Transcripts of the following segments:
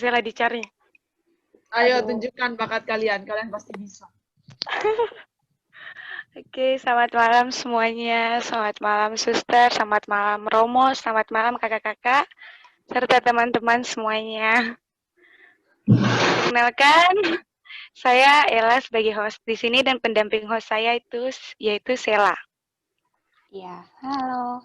Zela dicari. Ayo tunjukkan bakat kalian, kalian pasti bisa. Oke, selamat malam semuanya. Selamat malam Suster, selamat malam Romo, selamat malam kakak-kakak, serta teman-teman semuanya. Perkenalkan, saya Ella sebagai host di sini dan pendamping host saya yaitu Sela. Ya, halo.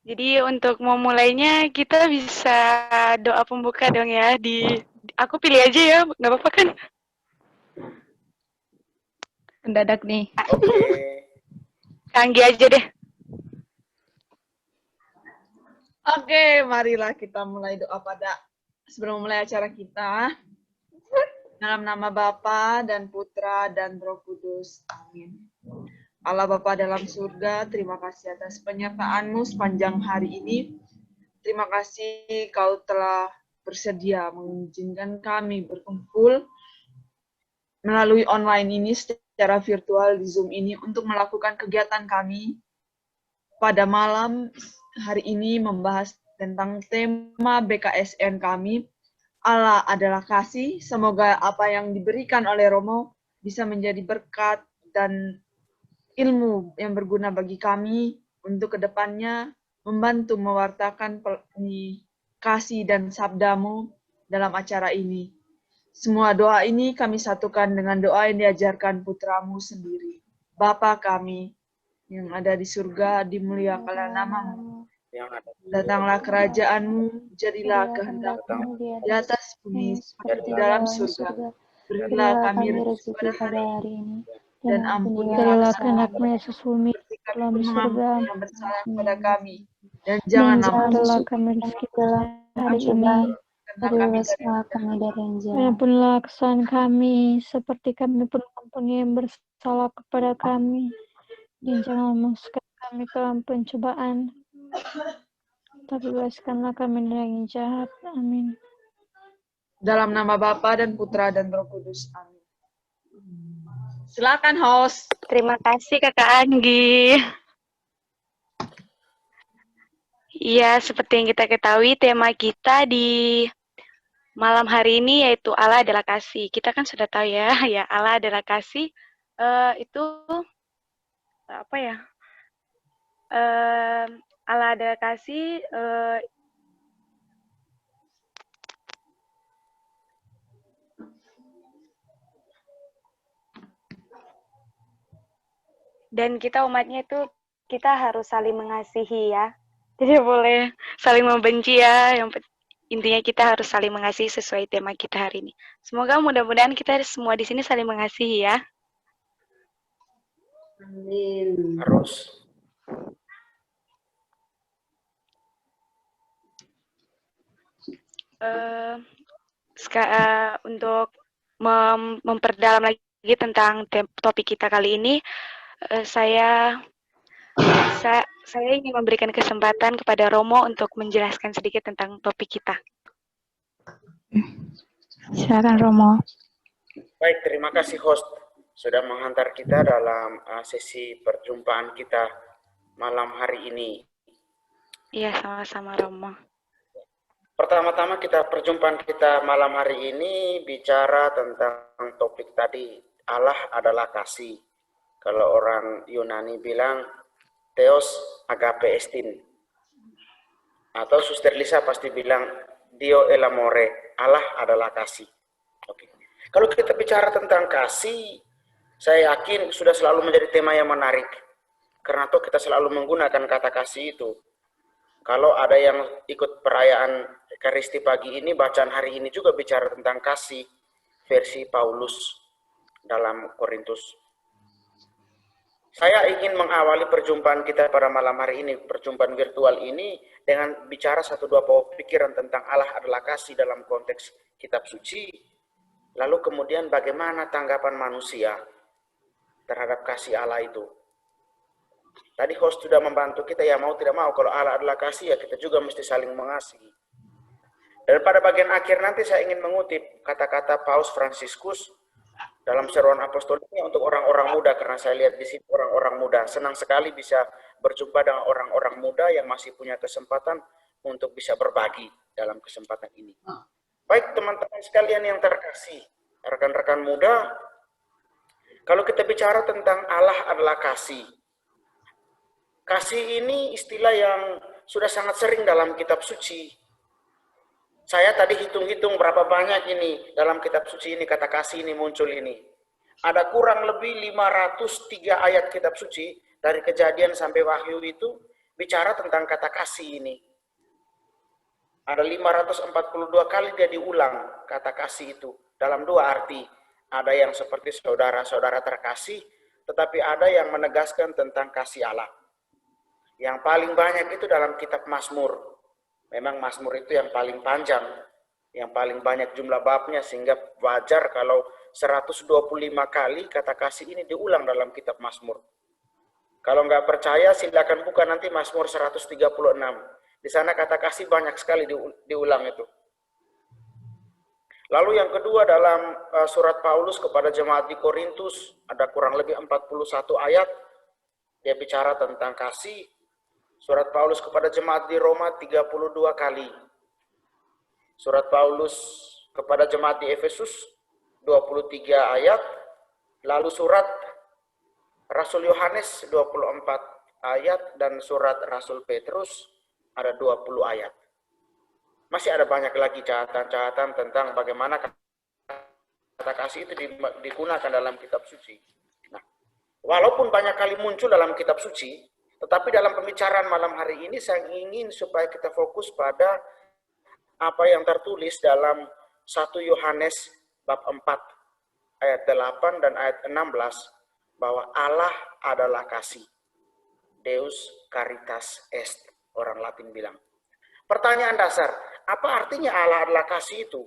Jadi untuk memulainya kita bisa doa pembuka dong ya. Aku pilih aja ya, nggak apa-apa kan? Mendadak nih. Oke. Canggih aja deh. Oke, marilah kita mulai doa sebelum mulai acara kita. Dalam nama Bapa dan Putra dan Roh Kudus. Amin. Allah Bapa dalam surga, terima kasih atas penyertaan-Mu sepanjang hari ini. Terima kasih Kau telah bersedia mengizinkan kami berkumpul melalui online ini secara virtual di Zoom ini untuk melakukan kegiatan kami pada malam hari ini membahas tentang tema BKSN kami. Allah adalah kasih. Semoga apa yang diberikan oleh Romo bisa menjadi berkat dan ilmu yang berguna bagi kami untuk kedepannya membantu mewartakan kasih dan sabdamu dalam acara ini. Semua doa ini kami satukan dengan doa yang diajarkan putramu sendiri. Bapa kami yang ada di surga, dimuliakanlah namamu. Datanglah kerajaanmu, jadilah kehendakmu di atas bumi seperti dalam surga. Berilah kami rezeki pada hari ini, dan ampunilah kami Yesus bumi dalam surga yang bersalah kepada kami, dan janganlah kami rezeki dalam hari ini, berilah kami dari yang jahat. Ampunilah kesalahan kami, seperti kami pun mengampuni yang bersalah kepada kami, dan jangan memasukkan kami ke dalam pencobaan, tapi bebaskanlah kami dari yang jahat. Amin. Dalam nama Bapa dan Putra dan Roh Kudus. Amin. Silakan host. Terima kasih Kakak Anggi. Iya, seperti yang kita ketahui tema kita di malam hari ini yaitu Allah adalah kasih. Kita kan sudah tahu ya, ya Allah adalah kasih. Itu apa ya? Allah adalah kasih. Dan kita umatnya itu kita harus saling mengasihi ya. Tidak boleh saling membenci ya. Intinya kita harus saling mengasihi sesuai tema kita hari ini. Semoga mudah-mudahan kita semua di sini saling mengasihi ya. Amin. Harus. Untuk memperdalam lagi tentang topik kita kali ini, saya ingin memberikan kesempatan kepada Romo untuk menjelaskan sedikit tentang topik kita. Silakan Romo. Baik, terima kasih host sudah menghantar kita dalam sesi perjumpaan kita malam hari ini. Iya, sama-sama Romo. Pertama-tama perjumpaan kita malam hari ini bicara tentang topik tadi, Allah adalah kasih. Kalau orang Yunani bilang Theos agape estin. Atau Suster Lisa pasti bilang Dio el amore, Allah adalah kasih. Oke. Kalau kita bicara tentang kasih, saya yakin sudah selalu menjadi tema yang menarik. Karena toh kita selalu menggunakan kata kasih itu. Kalau ada yang ikut perayaan Ekaristi pagi ini, bacaan hari ini juga bicara tentang kasih versi Paulus dalam Korintus. Saya ingin mengawali perjumpaan kita pada malam hari ini, perjumpaan virtual ini, dengan bicara satu dua pokok pikiran tentang Allah adalah kasih dalam konteks kitab suci. Lalu kemudian bagaimana tanggapan manusia terhadap kasih Allah itu. Tadi host sudah membantu kita, ya mau tidak mau, kalau Allah adalah kasih, ya kita juga mesti saling mengasihi. Dan pada bagian akhir nanti saya ingin mengutip kata-kata Paus Fransiskus dalam seruan apostoliknya untuk orang-orang muda, karena saya lihat di sini orang-orang muda senang sekali bisa berjumpa dengan orang-orang muda yang masih punya kesempatan untuk bisa berbagi dalam kesempatan ini. Baik teman-teman sekalian yang terkasih, rekan-rekan muda, kalau kita bicara tentang Allah adalah kasih. Kasih ini istilah yang sudah sangat sering dalam kitab suci. Saya tadi hitung-hitung berapa banyak ini dalam kitab suci ini kata kasih ini muncul ini. Ada kurang lebih 503 ayat kitab suci dari Kejadian sampai Wahyu itu bicara tentang kata kasih ini. Ada 542 kali dia diulang kata kasih itu dalam dua arti. Ada yang seperti saudara-saudara terkasih, tetapi ada yang menegaskan tentang kasih Allah. Yang paling banyak itu dalam kitab Mazmur. Memang Mazmur itu yang paling panjang, yang paling banyak jumlah babnya, sehingga wajar kalau 125 kali kata kasih ini diulang dalam kitab Mazmur. Kalau nggak percaya, silakan buka nanti Mazmur 136. Di sana kata kasih banyak sekali diulang itu. Lalu yang kedua dalam surat Paulus kepada jemaat di Korintus, ada kurang lebih 41 ayat, dia bicara tentang kasih. Surat Paulus kepada jemaat di Roma 32 kali. Surat Paulus kepada jemaat di Efesus 23 ayat. Lalu surat Rasul Yohanes 24 ayat dan surat Rasul Petrus ada 20 ayat. Masih ada banyak lagi catatan-catatan tentang bagaimana kata kasih itu digunakan dalam kitab suci. Nah, walaupun banyak kali muncul dalam kitab suci, tetapi dalam pembicaraan malam hari ini saya ingin supaya kita fokus pada apa yang tertulis dalam 1 Yohanes bab 4 ayat 8 dan ayat 16 bahwa Allah adalah kasih. Deus caritas est, orang Latin bilang. Pertanyaan dasar, apa artinya Allah adalah kasih itu?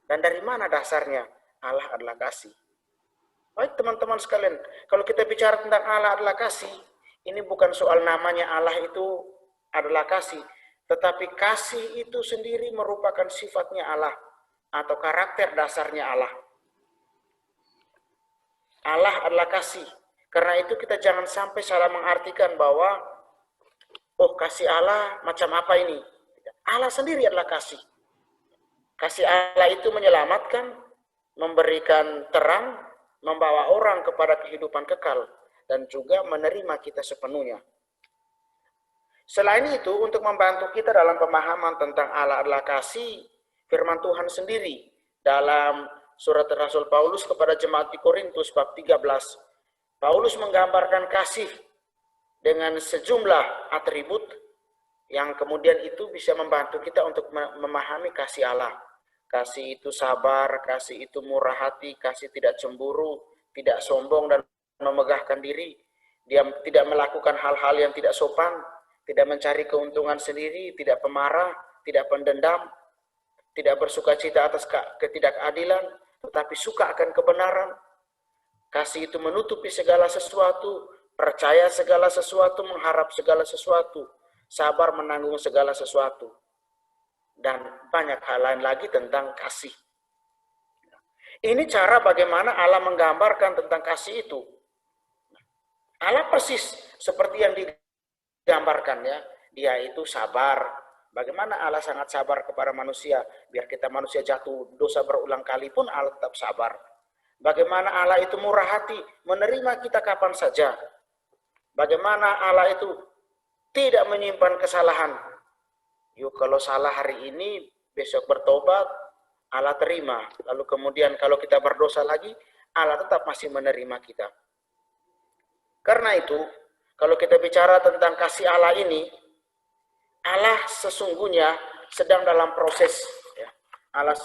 Dan dari mana dasarnya Allah adalah kasih? Baik teman-teman sekalian, kalau kita bicara tentang Allah adalah kasih, ini bukan soal namanya Allah itu adalah kasih, tetapi kasih itu sendiri merupakan sifatnya Allah atau karakter dasarnya Allah. Allah adalah kasih. Karena itu kita jangan sampai salah mengartikan bahwa oh kasih Allah macam apa ini? Allah sendiri adalah kasih. Kasih Allah itu menyelamatkan, memberikan terang, membawa orang kepada kehidupan kekal, dan juga menerima kita sepenuhnya. Selain itu, untuk membantu kita dalam pemahaman tentang Allah adalah kasih, firman Tuhan sendiri dalam surat Rasul Paulus kepada jemaat di Korintus bab 13, Paulus menggambarkan kasih dengan sejumlah atribut yang kemudian itu bisa membantu kita untuk memahami kasih Allah. Kasih itu sabar, kasih itu murah hati, kasih tidak cemburu, tidak sombong dan memegahkan diri. Dia tidak melakukan hal-hal yang tidak sopan, tidak mencari keuntungan sendiri, tidak pemarah, tidak pendendam, tidak bersuka cita atas ketidakadilan, tetapi suka akan kebenaran. Kasih itu menutupi segala sesuatu, percaya segala sesuatu, mengharap segala sesuatu, sabar menanggung segala sesuatu. Dan banyak hal lain lagi tentang kasih. Ini cara bagaimana Allah menggambarkan tentang kasih itu. Allah persis seperti yang digambarkan ya. Dia itu sabar. Bagaimana Allah sangat sabar kepada manusia. Biar kita manusia jatuh dosa berulang kali pun Allah tetap sabar. Bagaimana Allah itu murah hati, menerima kita kapan saja. Bagaimana Allah itu tidak menyimpan kesalahan. Yuk kalau salah hari ini, besok bertobat, Allah terima. Lalu kemudian kalau kita berdosa lagi, Allah tetap masih menerima kita. Karena itu, kalau kita bicara tentang kasih Allah ini, Allah sesungguhnya sedang dalam proses. Ya. Allah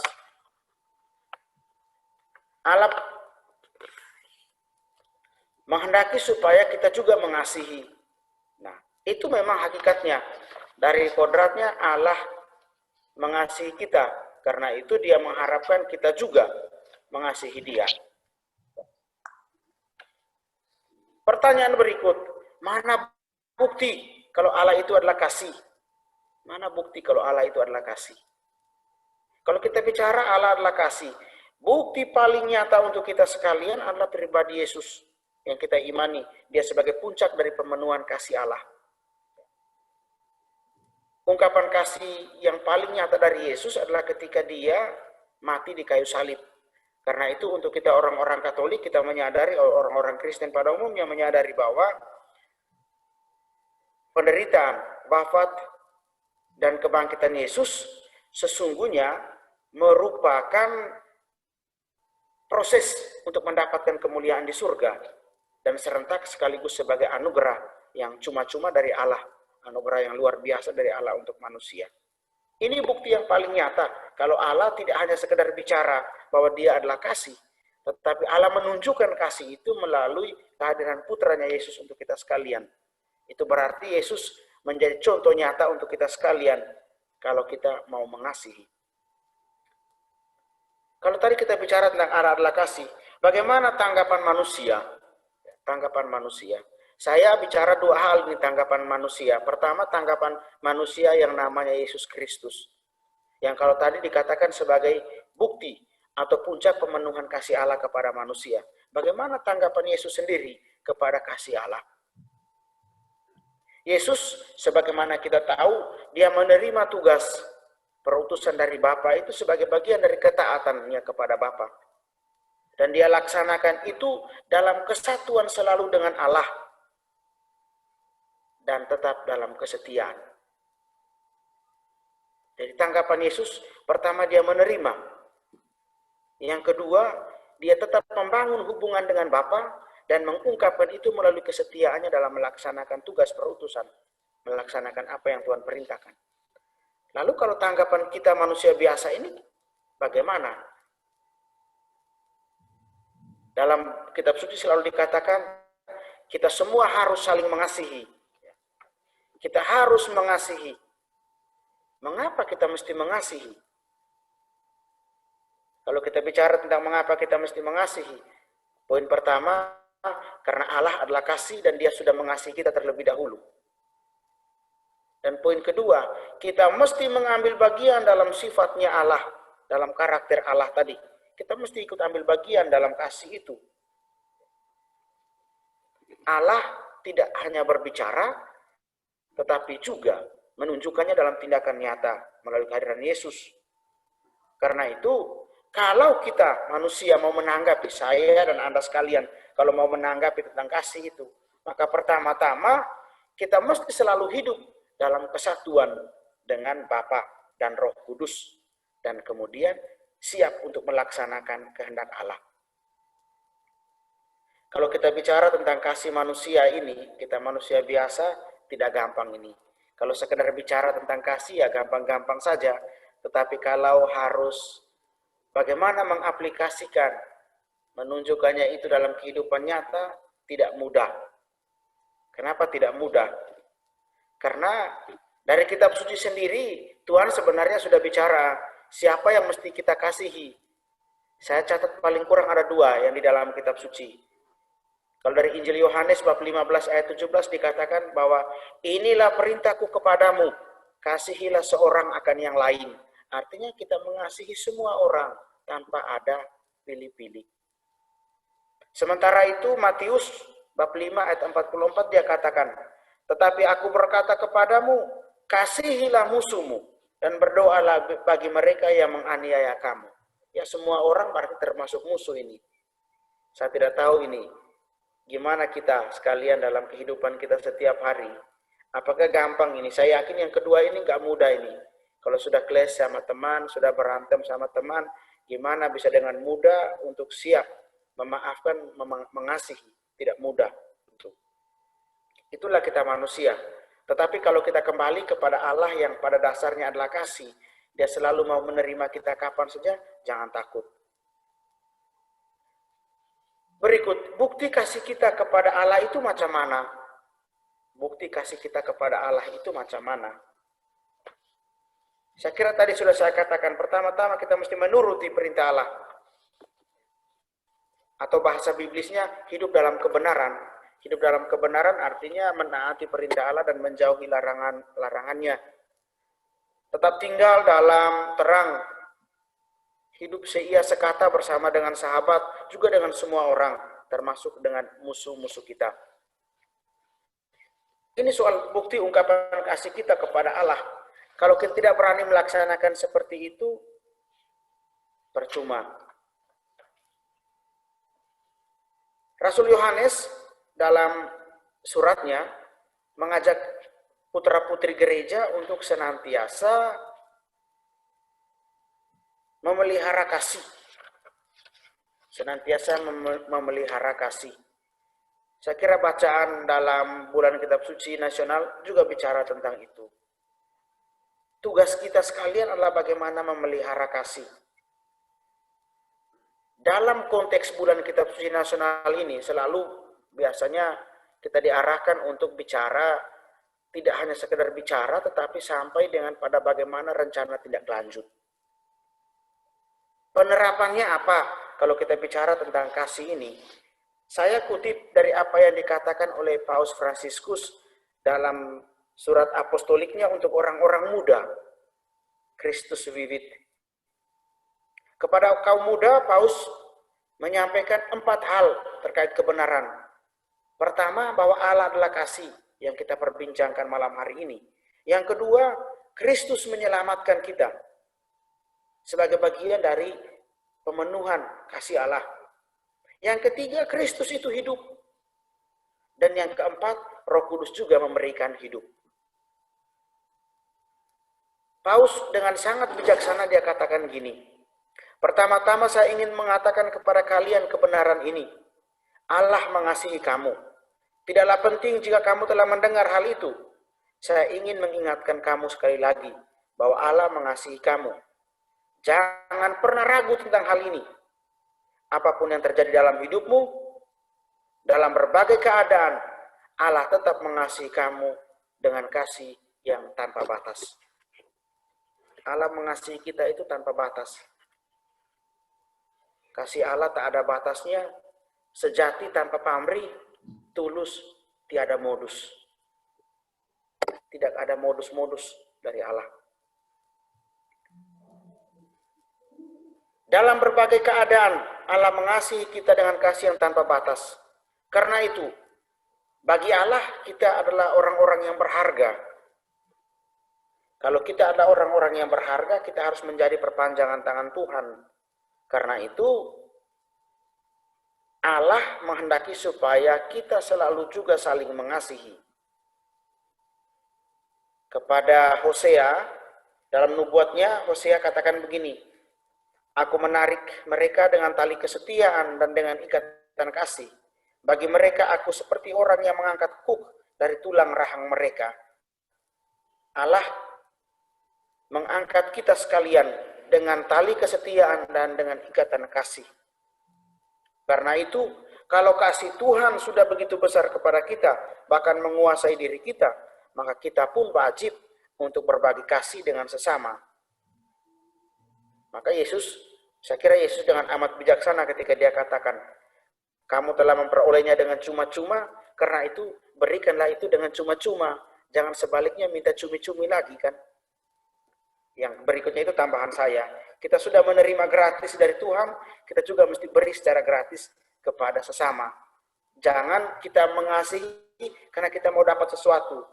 menghendaki supaya kita juga mengasihi. Nah, itu memang hakikatnya. Dari kodratnya Allah mengasihi kita. Karena itu dia mengharapkan kita juga mengasihi dia. Pertanyaan berikut, mana bukti kalau Allah itu adalah kasih? Mana bukti kalau Allah itu adalah kasih? Kalau kita bicara Allah adalah kasih, bukti paling nyata untuk kita sekalian adalah pribadi Yesus yang kita imani. Dia sebagai puncak dari pemenuhan kasih Allah. ungkapan kasih yang paling nyata dari Yesus adalah ketika dia mati di kayu salib. Karena itu untuk kita orang-orang Katolik, kita menyadari, orang-orang Kristen pada umumnya menyadari bahwa penderitaan, wafat, dan kebangkitan Yesus sesungguhnya merupakan proses untuk mendapatkan kemuliaan di surga dan serentak sekaligus sebagai anugerah yang cuma-cuma dari Allah, anugerah yang luar biasa dari Allah untuk manusia. Ini bukti yang paling nyata kalau Allah tidak hanya sekedar bicara bahwa dia adalah kasih, tetapi Allah menunjukkan kasih itu melalui kehadiran putranya Yesus untuk kita sekalian. Itu berarti Yesus menjadi contoh nyata untuk kita sekalian kalau kita mau mengasihi. Kalau tadi kita bicara tentang Allah adalah kasih, bagaimana tanggapan manusia? Tanggapan manusia. Saya bicara dua hal ini tanggapan manusia. Pertama, tanggapan manusia yang namanya Yesus Kristus. Yang kalau tadi dikatakan sebagai bukti atau puncak pemenuhan kasih Allah kepada manusia. Bagaimana tanggapan Yesus sendiri kepada kasih Allah? Yesus, sebagaimana kita tahu, dia menerima tugas perutusan dari Bapa itu sebagai bagian dari ketaatannya kepada Bapa. Dan dia laksanakan itu dalam kesatuan selalu dengan Allah. Dan tetap dalam kesetiaan. Jadi tanggapan Yesus, pertama dia menerima. Yang kedua, dia tetap membangun hubungan dengan Bapa dan mengungkapkan itu melalui kesetiaannya dalam melaksanakan tugas perutusan. Melaksanakan apa yang Tuhan perintahkan. Lalu kalau tanggapan kita manusia biasa ini, bagaimana? Dalam kitab suci selalu dikatakan, kita semua harus saling mengasihi. Kita harus mengasihi. Mengapa kita mesti mengasihi? Kalau kita bicara tentang mengapa kita mesti mengasihi, poin pertama, karena Allah adalah kasih dan dia sudah mengasihi kita terlebih dahulu. Dan poin kedua, kita mesti mengambil bagian dalam sifatnya Allah, dalam karakter Allah tadi. Kita mesti ikut ambil bagian dalam kasih itu. Allah tidak hanya berbicara, tetapi juga menunjukkannya dalam tindakan nyata melalui kehadiran Yesus. Karena itu, kalau kita manusia mau menanggapi, saya dan Anda sekalian, kalau mau menanggapi tentang kasih itu, maka pertama-tama kita mesti selalu hidup dalam kesatuan dengan Bapa dan Roh Kudus. Dan kemudian siap untuk melaksanakan kehendak Allah. Kalau kita bicara tentang kasih manusia ini, kita manusia biasa, tidak gampang ini. Kalau sekedar bicara tentang kasih ya gampang-gampang saja. Tetapi kalau harus bagaimana mengaplikasikan, menunjukkannya itu dalam kehidupan nyata, tidak mudah. Kenapa tidak mudah? Karena dari kitab suci sendiri, Tuhan sebenarnya sudah bicara, siapa yang mesti kita kasihi. Saya catat paling kurang ada dua yang di dalam kitab suci. Kalau dari Injil Yohanes bab 15 ayat 17 dikatakan bahwa inilah perintahku kepadamu, kasihilah seorang akan yang lain. Artinya kita mengasihi semua orang tanpa ada pilih-pilih. Sementara itu Matius bab 5 ayat 44 dia katakan, tetapi aku berkata kepadamu, kasihilah musuhmu dan berdoalah bagi mereka yang menganiaya kamu. Ya semua orang berarti termasuk musuh ini. Saya tidak tahu ini. Gimana kita sekalian dalam kehidupan kita setiap hari? Apakah gampang ini? Saya yakin yang kedua ini nggak mudah ini. Kalau sudah clash sama teman, sudah berantem sama teman, gimana bisa dengan mudah untuk siap memaafkan, mengasihi? Tidak mudah. Itulah kita manusia. Tetapi kalau kita kembali kepada Allah yang pada dasarnya adalah kasih, dia selalu mau menerima kita kapan saja, jangan takut. Berikut, bukti kasih kita kepada Allah itu macam mana? Bukti kasih kita kepada Allah itu macam mana? Saya kira tadi sudah saya katakan, pertama-tama kita mesti menuruti perintah Allah. Atau bahasa Biblisnya, hidup dalam kebenaran. Hidup dalam kebenaran artinya menaati perintah Allah dan menjauhi larangannya. Tetap tinggal dalam terang. Hidup seia sekata bersama dengan sahabat, juga dengan semua orang, termasuk dengan musuh-musuh kita. Ini soal bukti ungkapan kasih kita kepada Allah. Kalau kita tidak berani melaksanakan seperti itu, percuma. Rasul Yohanes dalam suratnya mengajak putra-putri gereja untuk senantiasa memelihara kasih. Senantiasa memelihara kasih. Saya kira bacaan dalam bulan kitab suci nasional juga bicara tentang itu. Tugas kita sekalian adalah bagaimana memelihara kasih. Dalam konteks bulan kitab suci nasional ini selalu biasanya kita diarahkan untuk bicara, tidak hanya sekedar bicara, tetapi sampai dengan pada bagaimana rencana tindak lanjut. Penerapannya apa kalau kita bicara tentang kasih ini? Saya kutip dari apa yang dikatakan oleh Paus Fransiskus dalam surat apostoliknya untuk orang-orang muda, Christus Vivit. Kepada kaum muda, Paus menyampaikan 4 hal terkait kebenaran. Pertama, bahwa Allah adalah kasih yang kita perbincangkan malam hari ini. Yang kedua, Kristus menyelamatkan kita sebagai bagian dari pemenuhan kasih Allah. Yang ketiga, Kristus itu hidup. Dan yang keempat, Roh Kudus juga memberikan hidup. Paus dengan sangat bijaksana dia katakan gini, pertama-tama saya ingin mengatakan kepada kalian kebenaran ini. Allah mengasihi kamu. Tidaklah penting jika kamu telah mendengar hal itu. Saya ingin mengingatkan kamu sekali lagi bahwa Allah mengasihi kamu. Jangan pernah ragu tentang hal ini. Apapun yang terjadi dalam hidupmu, dalam berbagai keadaan, Allah tetap mengasihi kamu dengan kasih yang tanpa batas. Allah mengasihi kita itu tanpa batas. Kasih Allah tak ada batasnya, sejati tanpa pamrih, tulus, tiada modus. Tidak ada modus-modus dari Allah. Dalam berbagai keadaan, Allah mengasihi kita dengan kasih yang tanpa batas. Karena itu, bagi Allah kita adalah orang-orang yang berharga. Kalau kita adalah orang-orang yang berharga, kita harus menjadi perpanjangan tangan Tuhan. Karena itu, Allah menghendaki supaya kita selalu juga saling mengasihi. Kepada Hosea, dalam nubuatnya, Hosea katakan begini, aku menarik mereka dengan tali kesetiaan dan dengan ikatan kasih. Bagi mereka, aku seperti orang yang mengangkat kuk dari tulang rahang mereka. Allah mengangkat kita sekalian dengan tali kesetiaan dan dengan ikatan kasih. Karena itu, kalau kasih Tuhan sudah begitu besar kepada kita, bahkan menguasai diri kita, maka kita pun wajib untuk berbagi kasih dengan sesama. Maka saya kira Yesus dengan amat bijaksana ketika dia katakan, kamu telah memperolehnya dengan cuma-cuma, karena itu berikanlah itu dengan cuma-cuma. Jangan sebaliknya minta cumi-cumi lagi kan. Yang berikutnya itu tambahan saya. Kita sudah menerima gratis dari Tuhan, kita juga mesti beri secara gratis kepada sesama. Jangan kita mengasihi karena kita mau dapat sesuatu.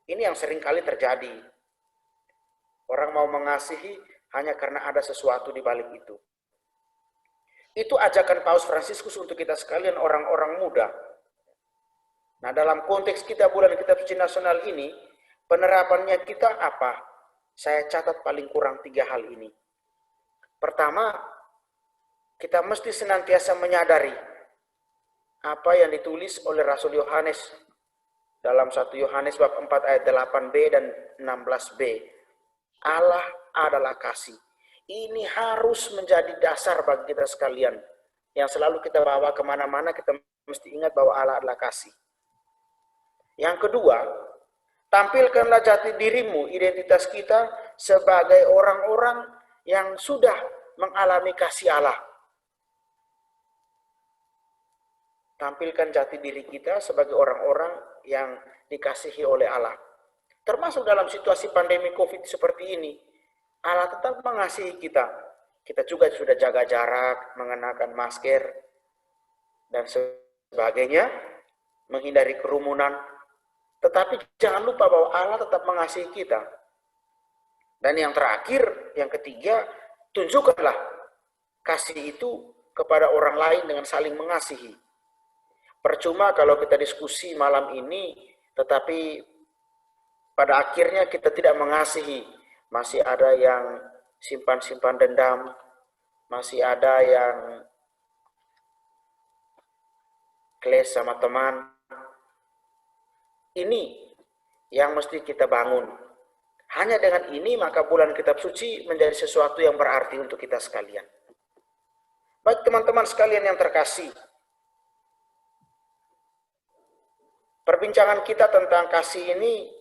Ini yang sering kali terjadi. Orang mau mengasihi hanya karena ada sesuatu di balik itu. Itu ajakan Paus Fransiskus untuk kita sekalian orang-orang muda. Nah, dalam konteks kita bulan kitab suci nasional ini, penerapannya kita apa? Saya catat paling kurang 3 hal ini. Pertama, kita mesti senantiasa menyadari apa yang ditulis oleh Rasul Yohanes dalam 1 Yohanes bab 4 ayat 8b dan 16b. Allah adalah kasih. Ini harus menjadi dasar bagi kita sekalian. Yang selalu kita bawa kemana-mana, kita mesti ingat bahwa Allah adalah kasih. Yang kedua, tampilkanlah jati dirimu, identitas kita sebagai orang-orang yang sudah mengalami kasih Allah. Tampilkan jati diri kita sebagai orang-orang yang dikasihi oleh Allah. Termasuk dalam situasi pandemi COVID seperti ini, Allah tetap mengasihi kita. Kita juga sudah jaga jarak, mengenakan masker, dan sebagainya, menghindari kerumunan. Tetapi jangan lupa bahwa Allah tetap mengasihi kita. Dan yang terakhir, yang ketiga, tunjukkanlah kasih itu kepada orang lain dengan saling mengasihi. Percuma kalau kita diskusi malam ini, tetapi pada akhirnya kita tidak mengasihi. Masih ada yang simpan-simpan dendam, masih ada yang clash sama teman. Ini yang mesti kita bangun. Hanya dengan ini maka bulan kitab suci menjadi sesuatu yang berarti untuk kita sekalian. Baik teman-teman sekalian yang terkasih, perbincangan kita tentang kasih ini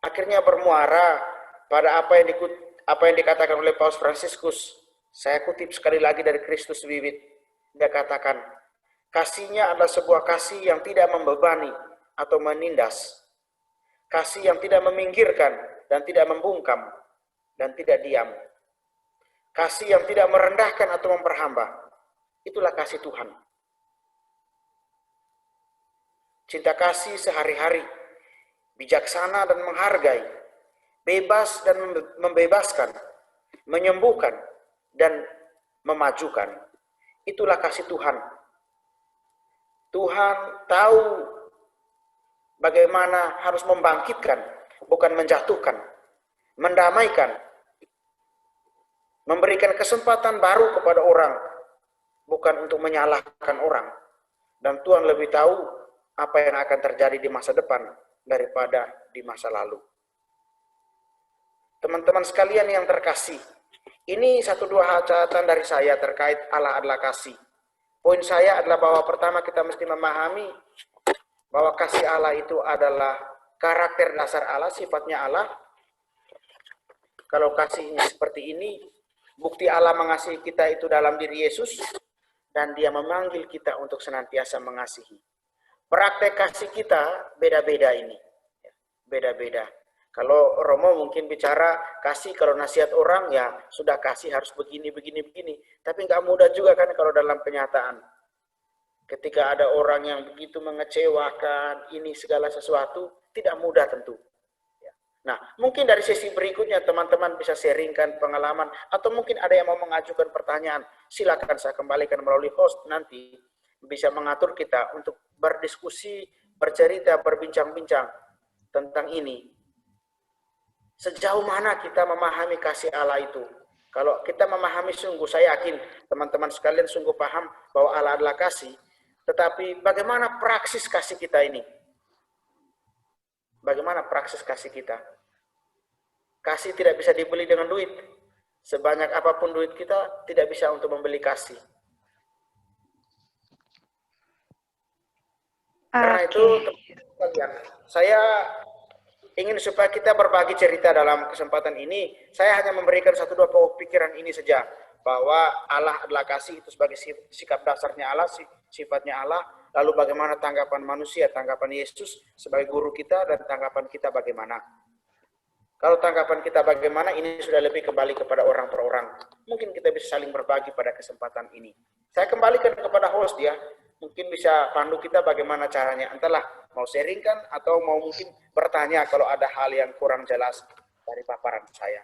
akhirnya bermuara pada apa yang dikatakan oleh Paus Fransiskus. Saya kutip sekali lagi dari Kristus Wiwit. Dia katakan, kasihnya adalah sebuah kasih yang tidak membebani atau menindas. Kasih yang tidak meminggirkan dan tidak membungkam dan tidak diam. Kasih yang tidak merendahkan atau memperhamba. Itulah kasih Tuhan. Cinta kasih sehari-hari, bijaksana dan menghargai, bebas dan membebaskan, menyembuhkan dan memajukan. Itulah kasih Tuhan. Tuhan tahu bagaimana harus membangkitkan, bukan menjatuhkan, mendamaikan, memberikan kesempatan baru kepada orang, bukan untuk menyalahkan orang. Dan Tuhan lebih tahu apa yang akan terjadi di masa depan daripada di masa lalu. Teman-teman sekalian yang terkasih, ini 1-2 catatan dari saya terkait Allah adalah kasih. Poin saya adalah bahwa pertama kita mesti memahami bahwa kasih Allah itu adalah karakter dasar Allah, sifatnya Allah. Kalau kasihnya seperti ini, bukti Allah mengasihi kita itu dalam diri Yesus, dan dia memanggil kita untuk senantiasa mengasihi. Praktek kasih kita beda-beda ini. Beda-beda. Kalau Romo mungkin bicara kasih, kalau nasihat orang ya sudah kasih harus begini. Tapi nggak mudah juga kan kalau dalam kenyataan. Ketika ada orang yang begitu mengecewakan, ini segala sesuatu, tidak mudah tentu. Nah, mungkin dari sesi berikutnya teman-teman bisa sharingkan pengalaman, atau mungkin ada yang mau mengajukan pertanyaan, silakan saya kembalikan melalui host nanti, bisa mengatur kita untuk berdiskusi, bercerita, berbincang-bincang tentang ini. Sejauh mana kita memahami kasih Allah itu? Kalau kita memahami sungguh, saya yakin teman-teman sekalian sungguh paham bahwa Allah adalah kasih. Tetapi bagaimana praksis kasih kita ini? Bagaimana praksis kasih kita? Kasih tidak bisa dibeli dengan duit. Sebanyak apapun duit kita tidak bisa untuk membeli kasih. Karena itu, saya ingin supaya kita berbagi cerita dalam kesempatan ini. Saya hanya memberikan 1-2 pokok pikiran ini saja. Bahwa Allah adalah kasih, itu sebagai sikap dasarnya Allah, sifatnya Allah. Lalu bagaimana tanggapan manusia, tanggapan Yesus sebagai guru kita, dan tanggapan kita bagaimana. Kalau tanggapan kita bagaimana, ini sudah lebih kembali kepada orang per orang. Mungkin kita bisa saling berbagi pada kesempatan ini. Saya kembalikan kepada host ya. Mungkin bisa pandu kita bagaimana caranya. Entahlah, mau sharingkan atau mau mungkin bertanya kalau ada hal yang kurang jelas dari paparan saya.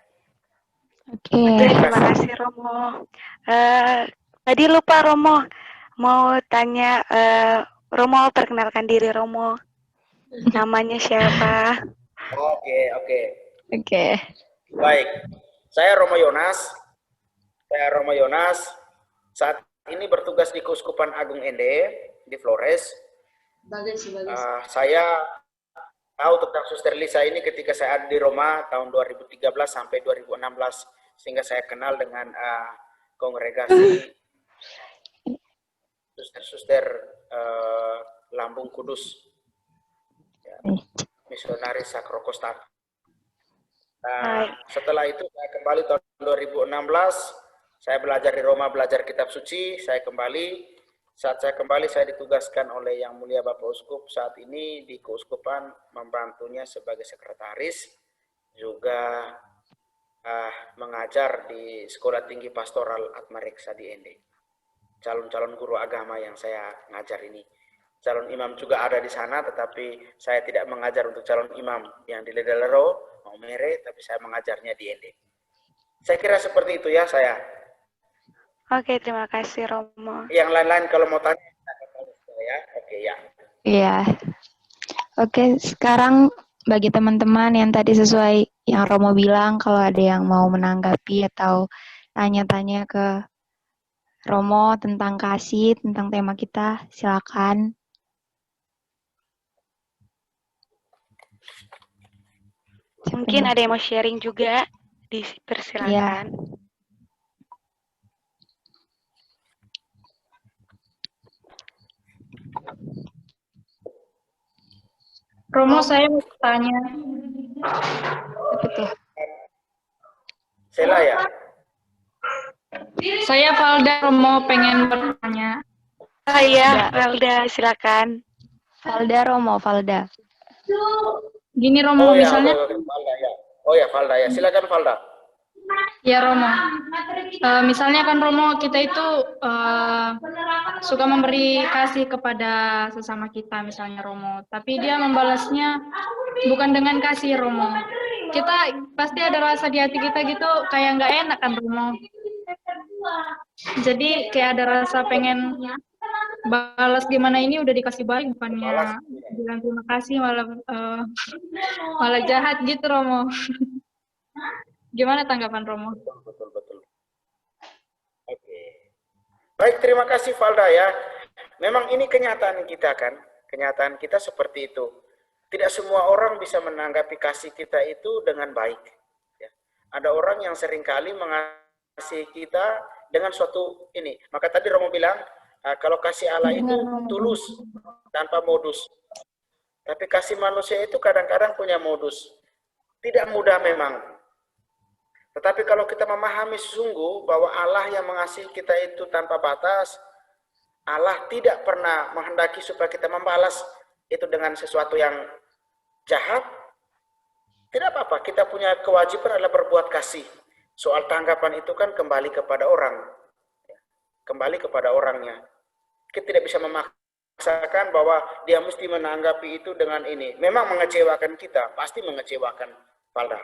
Oke. Terima kasih Romo. Tadi lupa Romo, mau tanya, Romo perkenalkan diri Romo. Namanya siapa? Oke. Baik, saya Romo Yonas. Saat ini bertugas di Keuskupan Agung Ende di Flores. Saya tahu tentang Suster Lisa ini ketika saya ada di Roma tahun 2013 sampai 2016, sehingga saya kenal dengan kongregasi suster-suster Lambung Kudus, ya, misionaris Sakrokostat. Setelah itu saya kembali tahun 2016, saya belajar di Roma, belajar kitab suci, saya kembali. Saat saya kembali, saya ditugaskan oleh Yang Mulia Bapak Uskup saat ini di Keuskupan, membantunya sebagai sekretaris, juga mengajar di Sekolah Tinggi Pastoral Atmareksa di Ende. Calon-calon guru agama yang saya ngajar ini. Calon imam juga ada di sana, tetapi saya tidak mengajar untuk calon imam yang di Ledalero, Maumere, tapi saya mengajarnya di Ende. Saya kira seperti itu ya saya. Oke, terima kasih Romo. Yang lain-lain kalau mau tanya, ya. Oke ya. Iya. Oke, sekarang bagi teman-teman yang tadi sesuai yang Romo bilang, kalau ada yang mau menanggapi atau tanya-tanya ke Romo tentang kasih, tentang tema kita, silakan. Mungkin ada yang mau sharing juga, Iya. dipersilakan. Romo, saya mau tanya. Apa tuh? Sela ya. Saya Valda, Romo pengen bertanya. Oh iya, Welda, silakan. Valda, Romo, Valda. Gini Romo, Oh ya, misalnya, oke, Valda ya. Oh ya, Valda ya. Silakan Valda. ya Romo, misalnya kan Romo, kita itu suka memberi kasih kepada sesama kita, misalnya Romo. Tapi dia membalasnya bukan dengan kasih Romo. Kita pasti ada rasa di hati kita gitu, kayak nggak enak kan Romo. Jadi kayak ada rasa pengen balas gimana ini udah dikasih balik, bukannya bilang terima kasih malah jahat gitu Romo. Gimana tanggapan Romo? Betul. Oke. Baik, terima kasih Valda ya. Memang ini kenyataan kita kan. Kenyataan kita seperti itu. Tidak semua orang bisa menanggapi kasih kita itu dengan baik. Ya. Ada orang yang seringkali mengasihi kita dengan suatu ini. Maka tadi Romo bilang, kalau kasih Allah itu tulus, tanpa modus. Tapi kasih manusia itu kadang-kadang punya modus. Tidak mudah memang. Tetapi kalau kita memahami sungguh bahwa Allah yang mengasihi kita itu tanpa batas, Allah tidak pernah menghendaki supaya kita membalas itu dengan sesuatu yang jahat, tidak apa-apa. Kita punya kewajiban adalah berbuat kasih. Soal tanggapan itu kan kembali kepada orang. Kembali kepada orangnya. Kita tidak bisa memaksakan bahwa dia mesti menanggapi itu dengan ini. Memang mengecewakan kita, pasti mengecewakan, Valda.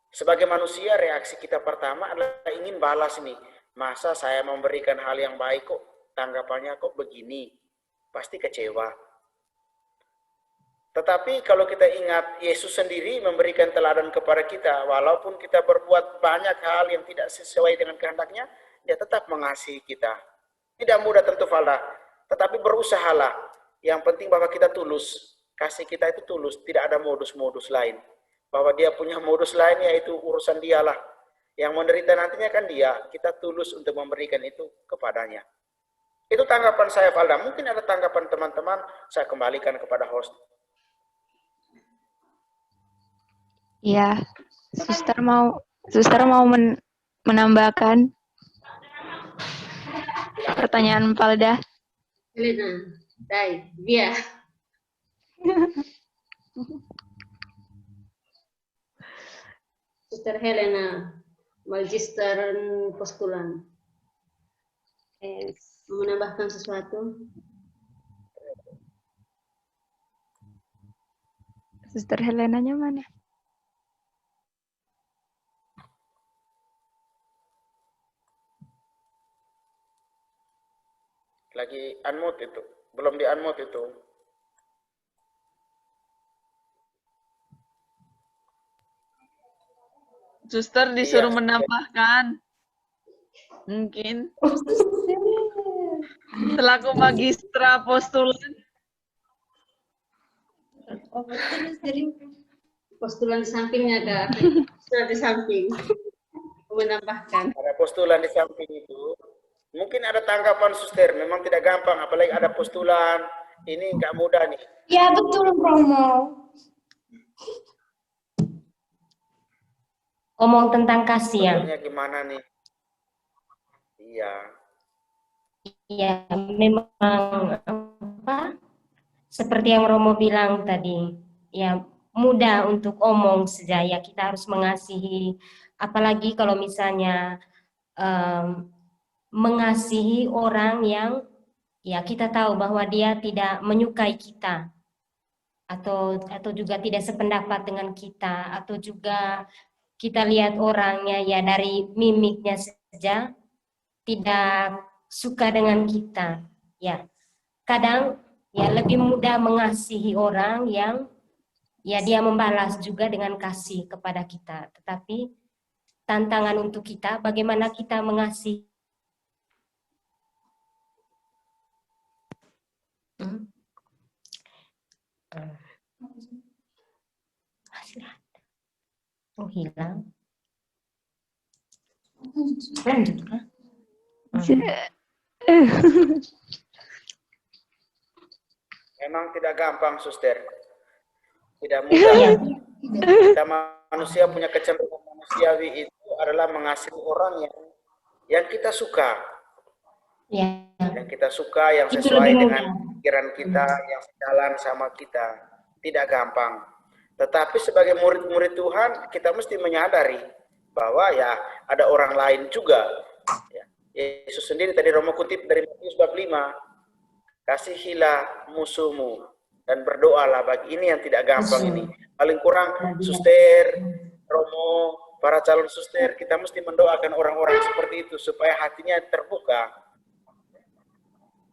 Sebagai manusia, reaksi kita pertama adalah ingin balas nih. Masa saya memberikan hal yang baik kok, tanggapannya kok begini. Pasti kecewa. Tetapi kalau kita ingat, Yesus sendiri memberikan teladan kepada kita. Walaupun kita berbuat banyak hal yang tidak sesuai dengan kehendaknya, dia tetap mengasihi kita. Tidak mudah tentu, Valda. Tetapi berusahalah. Yang penting bahwa kita tulus. Kasih kita itu tulus, tidak ada modus-modus lain. Bahwa dia punya modus lain, yaitu urusan dialah. Yang menderita nantinya kan dia. Kita tulus untuk memberikan itu kepadanya. Itu tanggapan saya, Valda. Mungkin ada tanggapan teman-teman, saya kembalikan kepada host. Iya, Suster mau menambahkan pertanyaan Valda? Helena, dai, via. Suster Helena, Magister Postulan. Mau menambahkan sesuatu? Suster Helenanya mana? Lagi unmute itu. Belum di unmute itu. Suster disuruh Iya. menambahkan. Mungkin. Selaku magistra postulan. Postulan di sampingnya, Kak. Postulan di samping. Mau menambahkan. Ada postulan di samping itu. Mungkin ada tanggapan suster, memang tidak gampang, apalagi ada postulan, ini nggak mudah nih. Ya betul Romo. Ngomong tentang kasih ya. Betulnya gimana nih? Iya. Iya, memang apa? Seperti yang Romo bilang tadi, ya mudah untuk omong saja ya, kita harus mengasihi, apalagi kalau misalnya mengasihi orang yang ya kita tahu bahwa dia tidak menyukai kita. atau juga tidak sependapat dengan kita, atau juga kita lihat orangnya ya dari mimiknya saja tidak suka dengan kita. Ya, kadang ya lebih mudah mengasihi orang yang ya dia membalas juga dengan kasih kepada kita. Tetapi tantangan untuk kita bagaimana kita mengasihi. Oh, hilang. Lanjut. Memang tidak gampang, Suster. Tidak mudah. Kita manusia punya kecenderungan manusiawi itu adalah mengasihi orang yang kita suka. Ya. Yang kita suka, yang sesuai dengan pikiran kita, yang sejalan sama kita. Tidak gampang. Tetapi sebagai murid-murid Tuhan, kita mesti menyadari bahwa ya ada orang lain juga. Ya. Yesus sendiri tadi Romo kutip dari Matius bab 5. Kasihilah musuhmu dan berdoalah bagi ini yang tidak gampang ini. Paling kurang suster, Romo, para calon suster, kita mesti mendoakan orang-orang seperti itu supaya hatinya terbuka.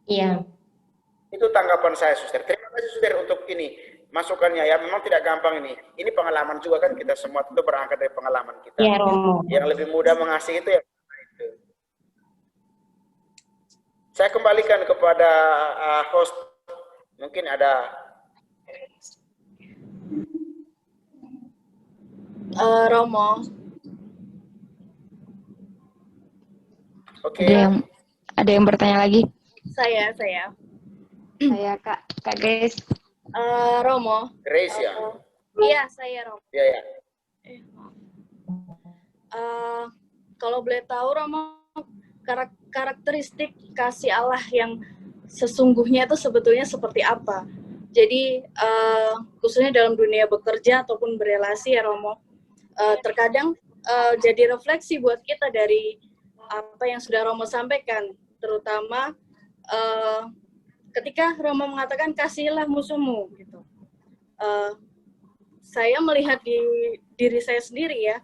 Iya. Itu tanggapan saya, Suster. Terima kasih, Suster, untuk ini masukannya ya. Memang tidak gampang ini. Ini pengalaman juga kan, kita semua tentu berangkat dari pengalaman kita. Ya, Romo. Yang lebih mudah mengasihi itu ya. Saya kembalikan kepada host. Mungkin ada Romo. Oke. Ada yang bertanya lagi? Saya. Saya Kak Grace. Romo. Grace ya? Iya, saya Romo. Iya. Kalau boleh tahu, Romo, karakteristik kasih Allah yang sesungguhnya itu sebetulnya seperti apa? Jadi, khususnya dalam dunia bekerja ataupun berelasi ya, Romo, terkadang jadi refleksi buat kita dari apa yang sudah Romo sampaikan, terutama ketika Romo mengatakan kasihilah musuhmu gitu. Saya melihat di diri saya sendiri ya,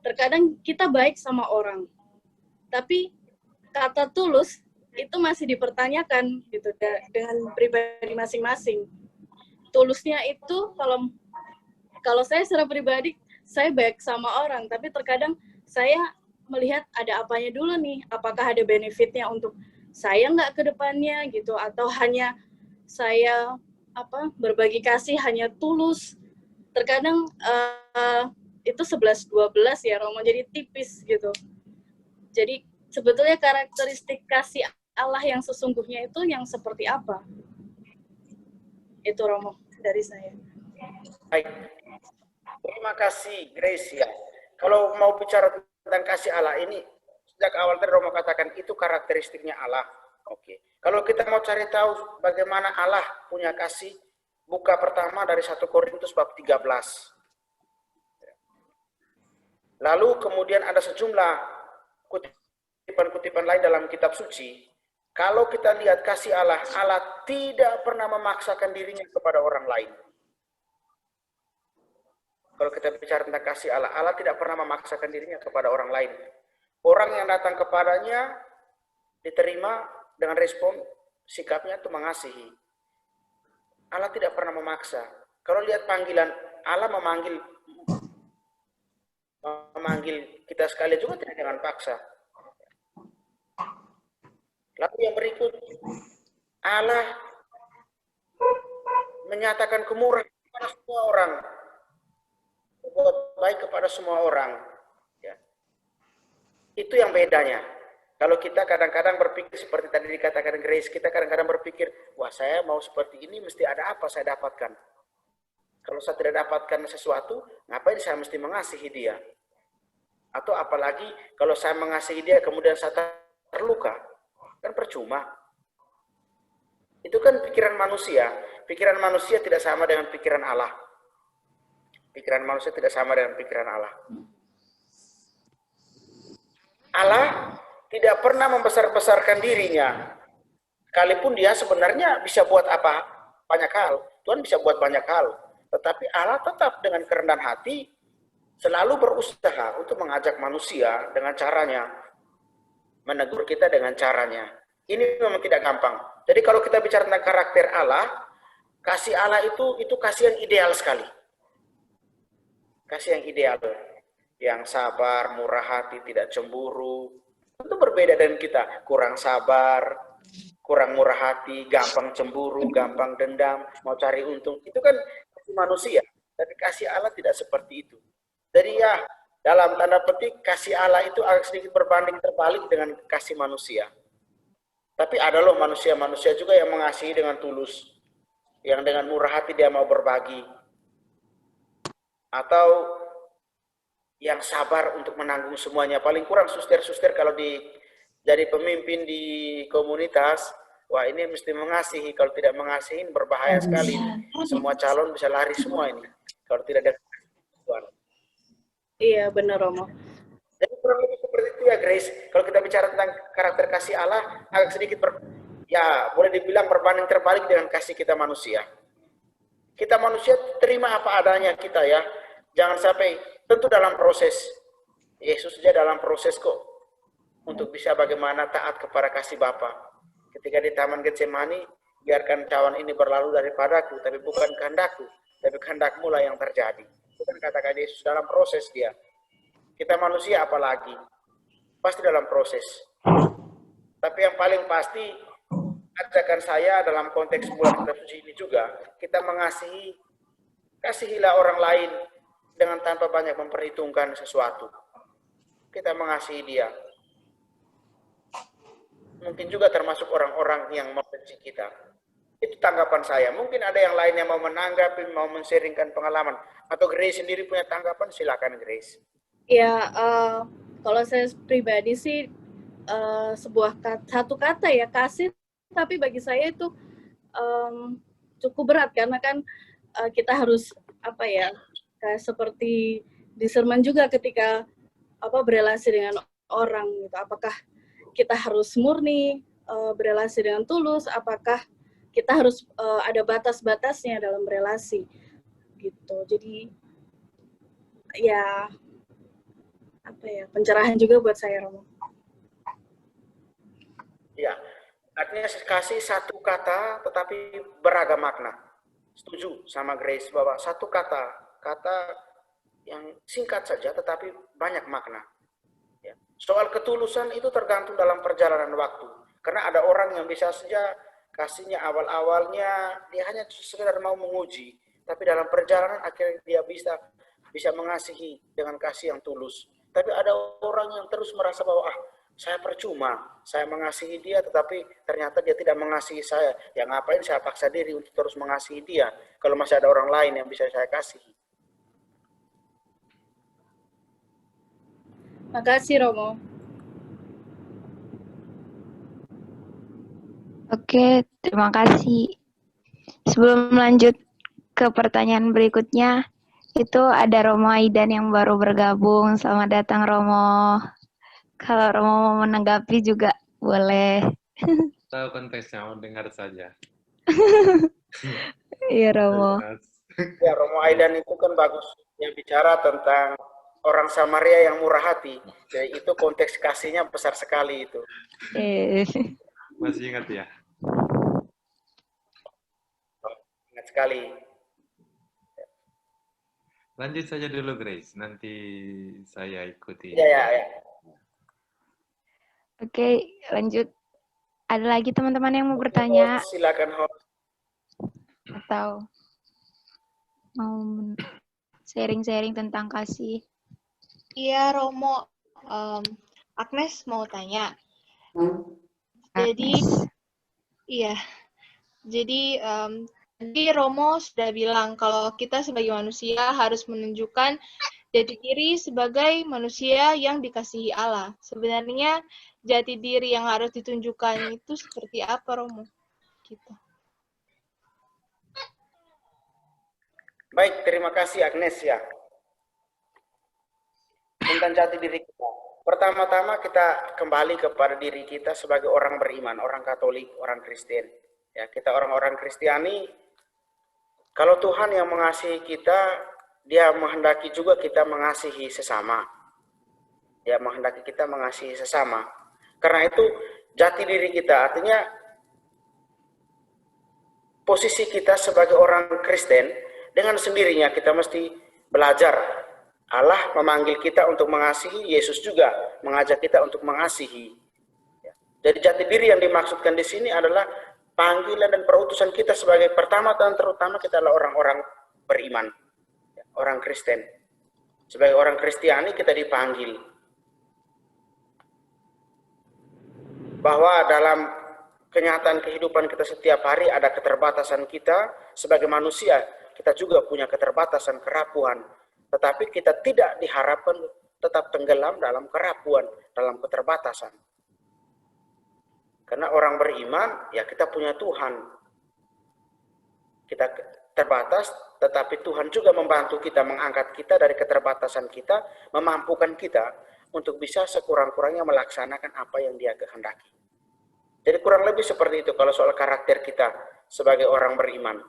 terkadang kita baik sama orang, tapi kata tulus itu masih dipertanyakan gitu dengan pribadi masing-masing. Tulusnya itu kalau saya secara pribadi saya baik sama orang, tapi terkadang saya melihat ada apanya dulu nih, apakah ada benefitnya untuk saya nggak ke depannya gitu, atau hanya saya berbagi kasih hanya tulus. Terkadang itu 11-12 ya Romo, jadi tipis gitu. Jadi sebetulnya karakteristik kasih Allah yang sesungguhnya itu yang seperti apa? Itu Romo dari saya. Baik. Terima kasih Grace ya. Kalau mau bicara tentang kasih Allah ini, sejak awal tadi Romo katakan itu karakteristiknya Allah. Oke. Kalau kita mau cari tahu bagaimana Allah punya kasih, buka pertama dari 1 Korintus bab 13. Lalu kemudian ada sejumlah kutipan-kutipan lain dalam kitab suci. Kalau kita lihat kasih Allah, Allah tidak pernah memaksakan dirinya kepada orang lain. Kalau kita bicara tentang kasih Allah, Allah tidak pernah memaksakan dirinya kepada orang lain. Orang yang datang kepadanya diterima dengan respon sikapnya itu mengasihi. Allah tidak pernah memaksa. Kalau lihat panggilan, Allah memanggil kita sekali juga tidak dengan paksa. Lalu yang berikut, Allah menyatakan kemurahan kepada semua orang, berbuat baik kepada semua orang. Ya. Itu yang bedanya. Kalau kita kadang-kadang berpikir seperti tadi dikatakan Grace, kita kadang-kadang berpikir, wah saya mau seperti ini, mesti ada apa saya dapatkan. Kalau saya tidak dapatkan sesuatu, ngapain saya mesti mengasihi dia? Atau apalagi kalau saya mengasihi dia, kemudian saya terluka, kan percuma. Itu kan pikiran manusia. Pikiran manusia tidak sama dengan pikiran Allah. Pikiran manusia tidak sama dengan pikiran Allah. Allah tidak pernah membesar-besarkan dirinya. Sekalipun dia sebenarnya bisa buat apa banyak hal. Tuhan bisa buat banyak hal. Tetapi Allah tetap dengan kerendahan hati selalu berusaha untuk mengajak manusia dengan caranya, menegur kita dengan caranya. Ini memang tidak gampang. Jadi kalau kita bicara tentang karakter Allah, kasih Allah itu kasih yang ideal sekali. Kasih yang ideal, yang sabar, murah hati, tidak cemburu. Tentu berbeda dengan kita, kurang sabar, kurang murah hati, gampang cemburu, gampang dendam, mau cari untung. Itu kan kasih manusia, tapi kasih Allah tidak seperti itu. Jadi ya, dalam tanda petik, kasih Allah itu agak sedikit berbanding terbalik dengan kasih manusia. Tapi ada loh manusia-manusia juga yang mengasihi dengan tulus, yang dengan murah hati dia mau berbagi, atau yang sabar untuk menanggung semuanya. Paling kurang suster-suster kalau jadi pemimpin di komunitas, wah ini mesti mengasihi. Kalau tidak mengasihi berbahaya sekali. Semua calon bisa lari semua ini. Kalau tidak ada Tuhan. Iya, benar Romo. Jadi kurang lebih seperti itu ya Grace. Kalau kita bicara tentang karakter kasih Allah, agak sedikit boleh dibilang berbanding terbalik dengan kasih kita manusia. Kita manusia terima apa adanya kita ya. Jangan sampai, tentu dalam proses. Yesus saja dalam proses kok. Untuk bisa bagaimana taat kepada kasih Bapa. Ketika di Taman Getsemani, biarkan cawan ini berlalu daripadaku, tapi bukan kehendakku, tapi kehendakmu lah yang terjadi. Bukan kata-kata Yesus dalam proses dia. Kita manusia apalagi, pasti dalam proses. Tapi yang paling pasti, ajakan saya dalam konteks bulan kitab suci ini juga, kita mengasihi, kasihilah orang lain dengan tanpa banyak memperhitungkan sesuatu. Kita mengasihi dia. Mungkin juga termasuk orang-orang yang membenci kita. Itu tanggapan saya. Mungkin ada yang lain yang mau menanggapi, mau men-sharingkan pengalaman. Atau Grace sendiri punya tanggapan, silakan Grace. Ya, kalau saya pribadi sih satu kata ya, kasih. Tapi bagi saya itu cukup berat karena kan kita harus seperti di sermon juga ketika berelasi dengan orang gitu. Apakah kita harus murni berelasi dengan tulus? Apakah kita harus ada batas-batasnya dalam berelasi gitu. Jadi ya pencerahan juga buat saya, Romo. Ya, artinya kasih satu kata tetapi beragam makna. Setuju sama Grace bahwa satu kata yang singkat saja tetapi banyak makna. Ya. Soal ketulusan itu tergantung dalam perjalanan waktu. Karena ada orang yang bisa saja kasihnya awal-awalnya dia hanya sekedar mau menguji, tapi dalam perjalanan akhirnya dia bisa mengasihi dengan kasih yang tulus. Tapi ada orang yang terus merasa bahwa saya percuma, saya mengasihi dia tetapi ternyata dia tidak mengasihi saya. Ya ngapain saya paksa diri untuk terus mengasihi dia kalau masih ada orang lain yang bisa saya kasihi. Makasih Romo. Oke, terima kasih. Sebelum lanjut ke pertanyaan berikutnya, itu ada Romo Aidan yang baru bergabung. Selamat datang Romo. Kalau Romo mau menanggapi juga boleh. Tahu konteksnya, mau dengar saja. Iya Romo. Ya, Romo Aidan itu kan bagus yang bicara tentang orang Samaria yang murah hati. Jadi itu konteks kasihnya besar sekali itu. Masih ingat ya? Ingat sekali. Lanjut saja dulu Grace, nanti saya ikuti. Ya. Oke, lanjut. Ada lagi teman-teman yang mau bertanya? Silakan host. Atau mau sharing-sharing tentang kasih? Iya, Romo. Agnes mau tanya. Jadi, iya. Jadi, tadi Romo sudah bilang kalau kita sebagai manusia harus menunjukkan jati diri sebagai manusia yang dikasihi Allah. Sebenarnya jati diri yang harus ditunjukkan itu seperti apa, Romo? Gitu. Baik, terima kasih Agnes ya. Tentang jati diri kita. Pertama-tama kita kembali kepada diri kita sebagai orang beriman, orang Katolik, orang Kristen. Ya, kita orang-orang Kristiani Kalau Tuhan yang mengasihi kita, Dia menghendaki juga kita mengasihi sesama. Dia menghendaki kita mengasihi sesama. Karena itu jati diri kita, artinya posisi kita sebagai orang Kristen, dengan sendirinya kita mesti belajar. Allah memanggil kita untuk mengasihi, Yesus juga mengajak kita untuk mengasihi. Jadi jati diri yang dimaksudkan di sini adalah panggilan dan perutusan kita sebagai pertama dan terutama kita adalah orang-orang beriman, orang Kristen. Sebagai orang Kristiani kita dipanggil. Bahwa dalam kenyataan kehidupan kita setiap hari ada keterbatasan kita sebagai manusia. Kita juga punya keterbatasan, kerapuhan. Tetapi kita tidak diharapkan tetap tenggelam dalam kerapuhan, dalam keterbatasan. Karena orang beriman, ya kita punya Tuhan. Kita terbatas, tetapi Tuhan juga membantu kita, mengangkat kita dari keterbatasan kita, memampukan kita untuk bisa sekurang-kurangnya melaksanakan apa yang Dia kehendaki. Jadi kurang lebih seperti itu kalau soal karakter kita sebagai orang beriman.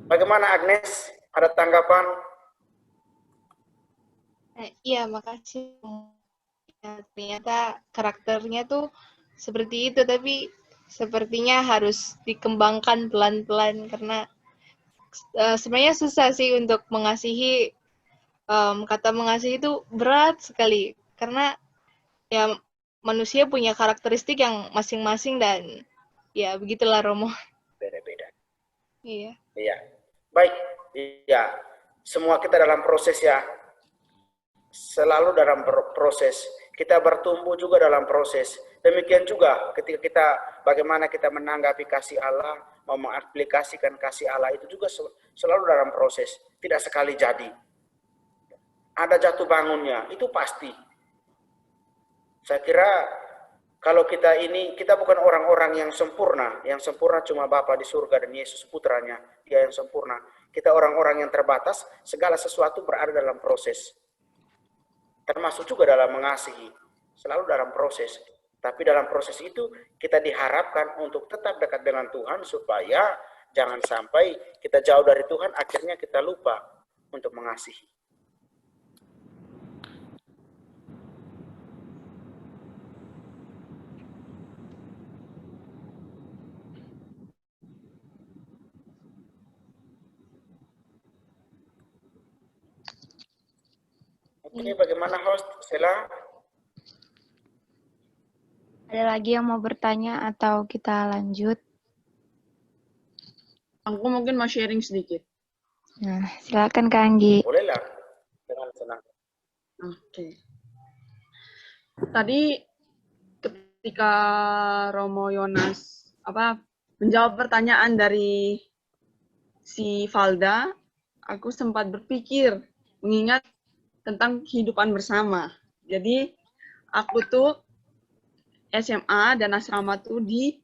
Bagaimana Agnes? Ada tanggapan? Iya, makasih. Ya, ternyata karakternya tuh seperti itu, tapi sepertinya harus dikembangkan pelan-pelan karena sebenarnya susah sih untuk mengasihi. Kata mengasihi itu berat sekali karena ya manusia punya karakteristik yang masing-masing dan ya begitulah Romo. Beda-beda. Iya. Iya. Baik. Iya. Semua kita dalam proses ya. Selalu dalam proses. Kita bertumbuh juga dalam proses. Demikian juga ketika kita bagaimana kita menanggapi kasih Allah, mau mengaplikasikan kasih Allah itu juga selalu dalam proses. Tidak sekali jadi. Ada jatuh bangunnya, itu pasti. Saya kira kalau kita ini, kita bukan orang-orang yang sempurna cuma Bapa di surga dan Yesus putranya, Dia yang sempurna. Kita orang-orang yang terbatas, segala sesuatu berada dalam proses. Termasuk juga dalam mengasihi, selalu dalam proses. Tapi dalam proses itu kita diharapkan untuk tetap dekat dengan Tuhan supaya jangan sampai kita jauh dari Tuhan, akhirnya kita lupa untuk mengasihi. Oke, bagaimana host? Sela? Ada lagi yang mau bertanya atau kita lanjut? Aku mungkin mau sharing sedikit. Nah, silakan Kak Anggi. Bolehlah. Dengan senang. Oke. Tadi ketika Romo Yonas menjawab pertanyaan dari si Valda, aku sempat berpikir mengingat tentang kehidupan bersama. Jadi aku tuh SMA dan asrama tuh di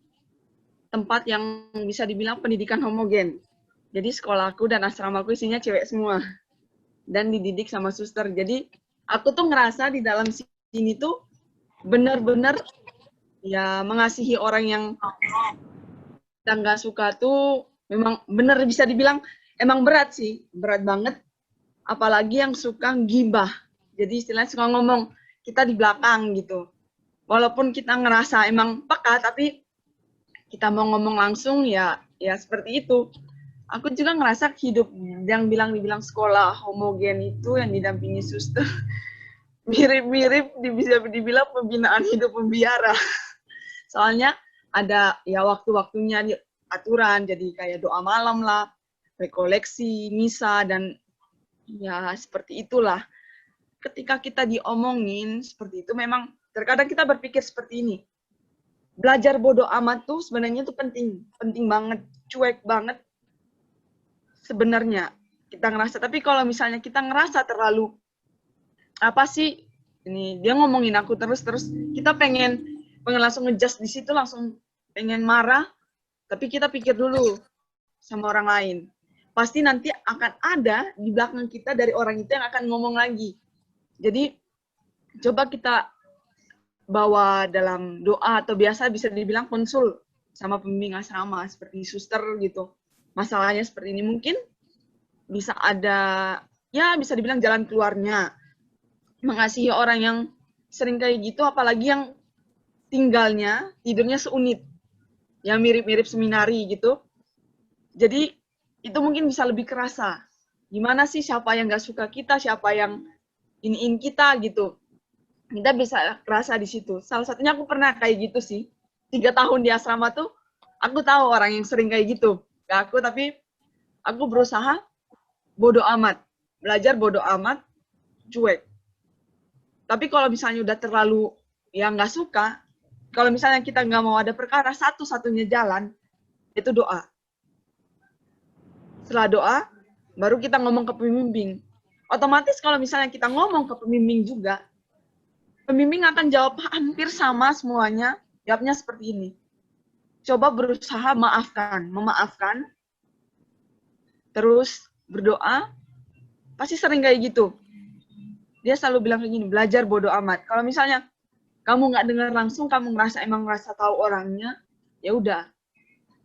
tempat yang bisa dibilang pendidikan homogen. Jadi sekolahku dan asramaku isinya cewek semua. Dan dididik sama suster. Jadi aku tuh ngerasa di dalam sini tuh benar-benar ya mengasihi orang yang kita nggak suka tuh memang benar bisa dibilang emang berat sih. Berat banget. Apalagi yang suka gibah. Jadi istilahnya suka ngomong kita di belakang gitu. Walaupun kita ngerasa emang peka, tapi kita mau ngomong langsung ya seperti itu. Aku juga ngerasa hidup yang dibilang sekolah homogen itu yang didampingi suster mirip-mirip bisa dibilang pembinaan hidup pembiara. Soalnya ada ya waktu-waktunya aturan, jadi kayak doa malam lah, rekoleksi, misa, dan ya seperti itulah. Ketika kita diomongin seperti itu, memang terkadang kita berpikir seperti ini. Belajar bodoh amat tuh sebenarnya tuh penting banget, cuek banget sebenarnya kita ngerasa. Tapi kalau misalnya kita ngerasa terlalu apa sih ini dia ngomongin aku terus kita pengen langsung ngejudge di situ, langsung pengen marah, tapi kita pikir dulu sama orang lain. Pasti nanti akan ada di belakang kita dari orang itu yang akan ngomong lagi. Jadi coba kita bawa dalam doa atau biasa bisa dibilang konsul sama pembimbing asrama seperti suster gitu. Masalahnya seperti ini mungkin bisa ada, ya bisa dibilang jalan keluarnya. Mengasihi orang yang sering kayak gitu, apalagi yang tidurnya seunit, yang mirip-mirip seminari gitu. Jadi itu mungkin bisa lebih kerasa. Gimana sih siapa yang gak suka kita, siapa yang iniin kita gitu. Kita bisa kerasa di situ. Salah satunya aku pernah kayak gitu sih. 3 tahun di asrama tuh, aku tahu orang yang sering kayak gitu. Gak aku, tapi aku berusaha bodo amat. Belajar bodo amat, cuek. Tapi kalau misalnya udah terlalu yang nggak suka, kalau misalnya kita nggak mau ada perkara, satu-satunya jalan itu doa. Setelah doa, baru kita ngomong ke pembimbing. Otomatis kalau misalnya kita ngomong ke pembimbing juga, pembimbing akan jawab hampir sama semuanya, jawabnya seperti ini. Coba berusaha memaafkan, terus berdoa, pasti sering kayak gitu. Dia selalu bilang kayak gini, belajar bodo amat. Kalau misalnya kamu nggak dengar langsung, kamu emang ngerasa tahu orangnya, ya udah.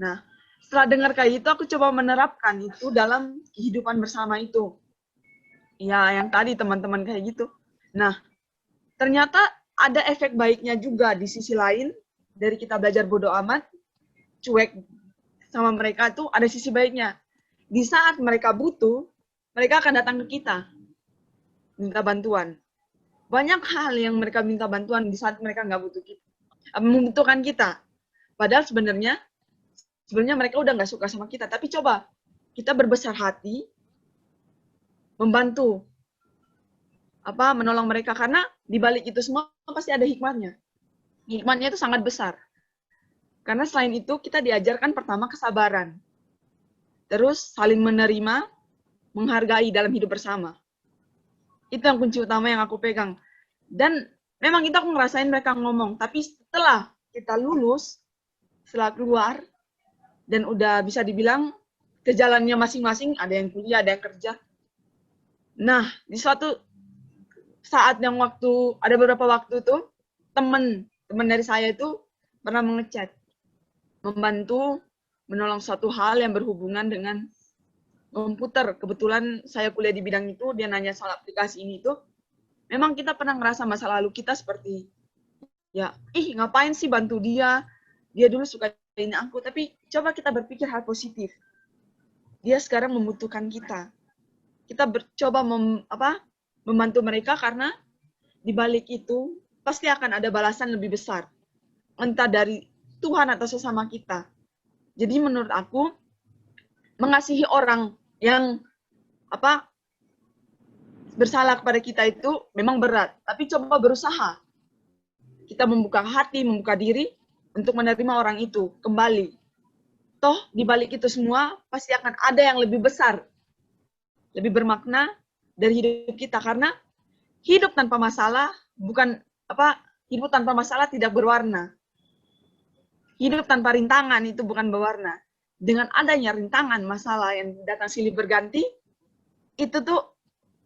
Nah, setelah dengar kayak gitu, aku coba menerapkan itu dalam kehidupan bersama itu. Ya, yang tadi teman-teman kayak gitu. Nah, ternyata ada efek baiknya juga di sisi lain, dari kita belajar bodo amat, cuek sama mereka tuh ada sisi baiknya. Di saat mereka butuh, mereka akan datang ke kita. Minta bantuan. Banyak hal yang mereka minta bantuan di saat mereka nggak membutuhkan kita. Padahal sebenarnya mereka udah nggak suka sama kita. Tapi coba kita berbesar hati, membantu, menolong mereka, karena di balik itu semua pasti ada hikmahnya. Hikmahnya itu sangat besar. Karena selain itu kita diajarkan pertama kesabaran, terus saling menerima, menghargai dalam hidup bersama. Itu yang kunci utama yang aku pegang. Dan memang aku ngerasain mereka ngomong, tapi setelah kita lulus, setelah keluar, dan udah bisa dibilang ke jalannya masing-masing, ada yang kuliah, ada yang kerja. Nah, di suatu saat yang ada beberapa waktu tuh, teman dari saya itu pernah mengechat, membantu, menolong suatu hal yang berhubungan dengan komputer. Kebetulan saya kuliah di bidang itu, dia nanya soal aplikasi ini tuh. Memang kita pernah ngerasa masa lalu kita seperti, ya, ngapain sih bantu dia? Dia dulu suka ini aku, tapi coba kita berpikir hal positif. Dia sekarang membutuhkan kita. Kita coba membantu mereka karena di balik itu pasti akan ada balasan lebih besar. Entah dari Tuhan atau sesama kita. Jadi menurut aku, mengasihi orang yang bersalah kepada kita itu memang berat, tapi coba berusaha kita membuka hati, membuka diri untuk menerima orang itu kembali. Toh di balik itu semua pasti akan ada yang lebih besar, lebih bermakna dari hidup kita, karena hidup tanpa masalah hidup tanpa masalah tidak berwarna. Hidup tanpa rintangan itu bukan berwarna. Dengan adanya rintangan, masalah yang datang silih berganti, itu tuh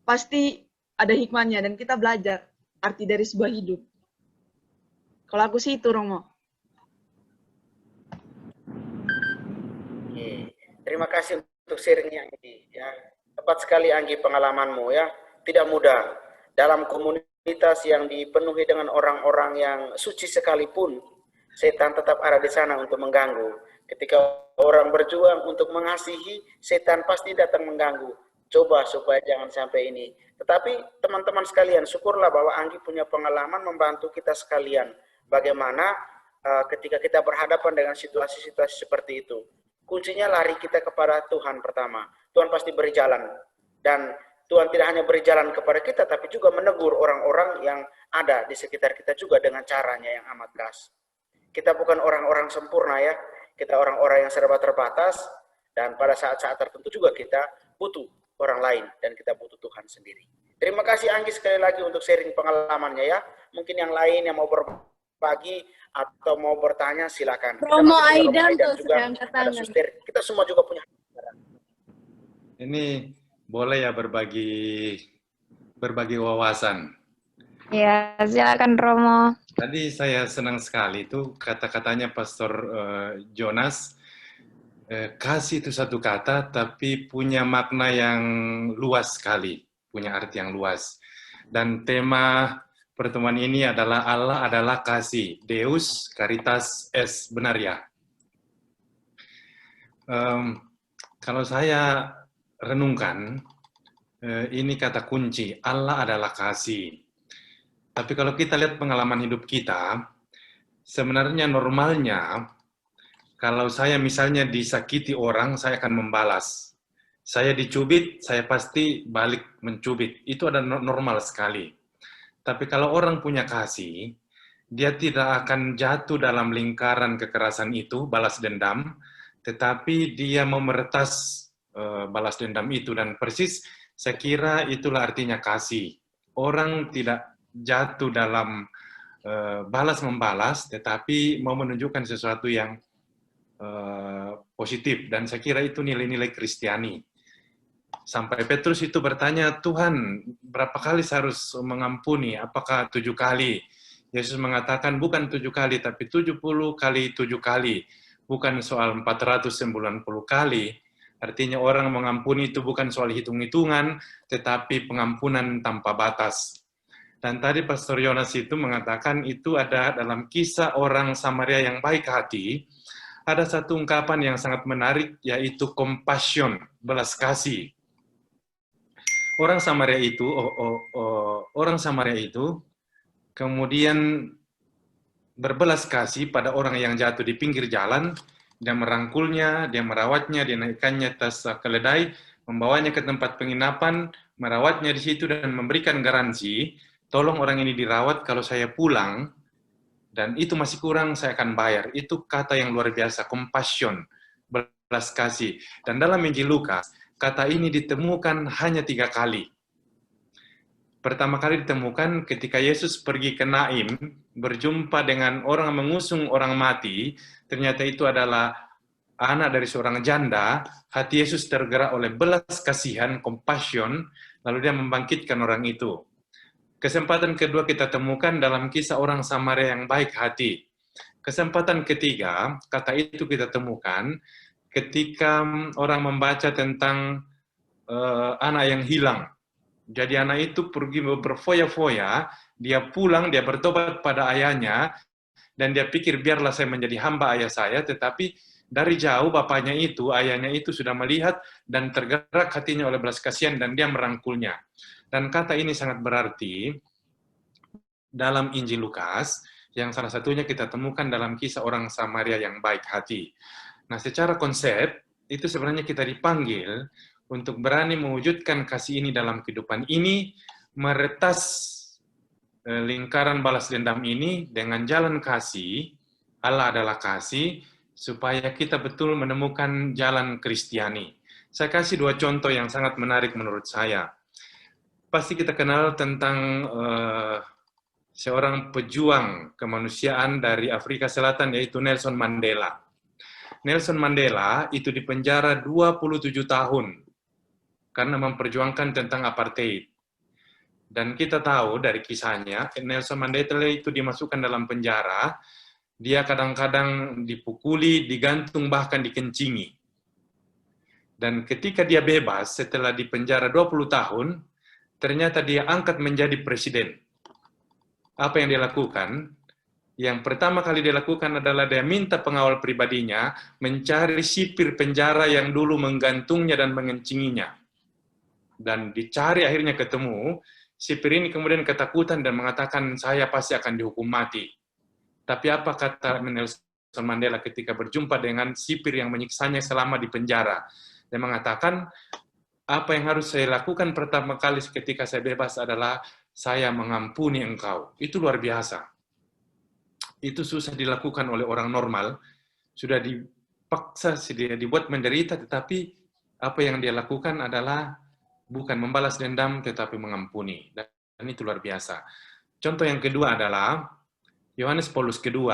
pasti ada hikmahnya dan kita belajar arti dari sebuah hidup. Kalau aku sih itu, Romo. Oke. Terima kasih untuk sharingnya, Anggi. Ya, tepat sekali Anggi pengalamanmu ya. Tidak mudah dalam komunitas yang dipenuhi dengan orang-orang yang suci sekalipun, setan tetap ada di sana untuk mengganggu. Ketika orang berjuang untuk mengasihi, setan pasti datang mengganggu. Coba supaya jangan sampai ini. Tetapi teman-teman sekalian, syukurlah bahwa Anggi punya pengalaman membantu kita sekalian. Bagaimana ketika kita berhadapan dengan situasi-situasi seperti itu. Kuncinya lari kita kepada Tuhan pertama. Tuhan pasti beri jalan. Dan Tuhan tidak hanya beri jalan kepada kita, tapi juga menegur orang-orang yang ada di sekitar kita juga dengan caranya yang amat keras. Kita bukan orang-orang sempurna ya. Kita orang-orang yang serba terbatas, dan pada saat-saat tertentu juga kita butuh orang lain, dan kita butuh Tuhan sendiri. Terima kasih Anggi sekali lagi untuk sharing pengalamannya ya. Mungkin yang lain yang mau berbagi atau mau bertanya silakan. Romo Aidan tuh juga ada suster. Kita semua juga punya. Ini boleh ya berbagi wawasan. Ya, silakan Romo. Tadi saya senang sekali itu kata-katanya Pastor Jonas. Kasih itu satu kata, tapi punya makna yang luas sekali, punya arti yang luas. Dan tema pertemuan ini adalah Allah adalah kasih, Deus Caritas es, benar ya? Kalau saya renungkan, ini kata kunci, Allah adalah kasih. Tapi kalau kita lihat pengalaman hidup kita, sebenarnya normalnya, kalau saya misalnya disakiti orang, saya akan membalas. Saya dicubit, saya pasti balik mencubit. Itu ada normal sekali. Tapi kalau orang punya kasih, dia tidak akan jatuh dalam lingkaran kekerasan itu, balas dendam, tetapi dia mau meretas balas dendam itu. Dan persis saya kira itulah artinya kasih. Orang tidak jatuh dalam balas-membalas, tetapi mau menunjukkan sesuatu yang positif, dan saya kira itu nilai-nilai Kristiani. Sampai Petrus itu bertanya, Tuhan, berapa kali saya harus mengampuni? Apakah 7 kali? Yesus mengatakan, bukan 7 kali, tapi 70 kali 7 kali. Bukan soal 490 kali. Artinya orang mengampuni itu bukan soal hitung-hitungan, tetapi pengampunan tanpa batas. Dan tadi Pastor Jonas itu mengatakan itu ada dalam kisah orang Samaria yang baik hati. Ada satu ungkapan yang sangat menarik, yaitu compassion, belas kasih. Orang Samaria itu kemudian berbelas kasih pada orang yang jatuh di pinggir jalan. Dia merangkulnya, dia merawatnya, dia naikkannya atas keledai, membawanya ke tempat penginapan, merawatnya di situ dan memberikan garansi, tolong orang ini dirawat, kalau saya pulang dan itu masih kurang, saya akan bayar. Itu kata yang luar biasa, compassion, belas kasih. Dan dalam Injil Lukas, kata ini ditemukan hanya 3 kali. Pertama kali ditemukan ketika Yesus pergi ke Naim, berjumpa dengan orang mengusung orang mati, ternyata itu adalah anak dari seorang janda, hati Yesus tergerak oleh belas kasihan, compassion, lalu dia membangkitkan orang itu. Kesempatan kedua kita temukan dalam kisah orang Samaria yang baik hati. Kesempatan ketiga, kata itu kita temukan ketika orang membaca tentang anak yang hilang. Jadi anak itu pergi berfoya-foya, dia pulang, dia bertobat pada ayahnya, dan dia pikir biarlah saya menjadi hamba ayah saya, tetapi dari jauh bapaknya itu, ayahnya itu sudah melihat dan tergerak hatinya oleh belas kasihan dan dia merangkulnya. Dan kata ini sangat berarti dalam Injil Lukas, yang salah satunya kita temukan dalam kisah orang Samaria yang baik hati. Nah, secara konsep, itu sebenarnya kita dipanggil untuk berani mewujudkan kasih ini dalam kehidupan ini, meretas lingkaran balas dendam ini dengan jalan kasih, Allah adalah kasih, supaya kita betul menemukan jalan Kristiani. Saya kasih 2 contoh yang sangat menarik menurut saya. Pasti kita kenal tentang seorang pejuang kemanusiaan dari Afrika Selatan, yaitu Nelson Mandela. Nelson Mandela itu dipenjara 27 tahun karena memperjuangkan tentang apartheid. Dan kita tahu dari kisahnya, Nelson Mandela itu dimasukkan dalam penjara, dia kadang-kadang dipukuli, digantung, bahkan dikencingi. Dan ketika dia bebas, setelah dipenjara 20 tahun, ternyata dia angkat menjadi presiden. Apa yang dia lakukan? Yang pertama kali dia lakukan adalah dia minta pengawal pribadinya mencari sipir penjara yang dulu menggantungnya dan mengencinginya. Dan dicari, akhirnya ketemu. Sipir ini kemudian ketakutan dan mengatakan, saya pasti akan dihukum mati. Tapi apa kata Nelson Mandela ketika berjumpa dengan sipir yang menyiksanya selama di penjara? Dia mengatakan, apa yang harus saya lakukan pertama kali ketika saya bebas adalah saya mengampuni engkau. Itu luar biasa. Itu susah dilakukan oleh orang normal. Sudah dipaksa, dibuat menderita, tetapi apa yang dia lakukan adalah bukan membalas dendam, tetapi mengampuni. Dan itu luar biasa. Contoh yang kedua adalah Yohanes Paulus II.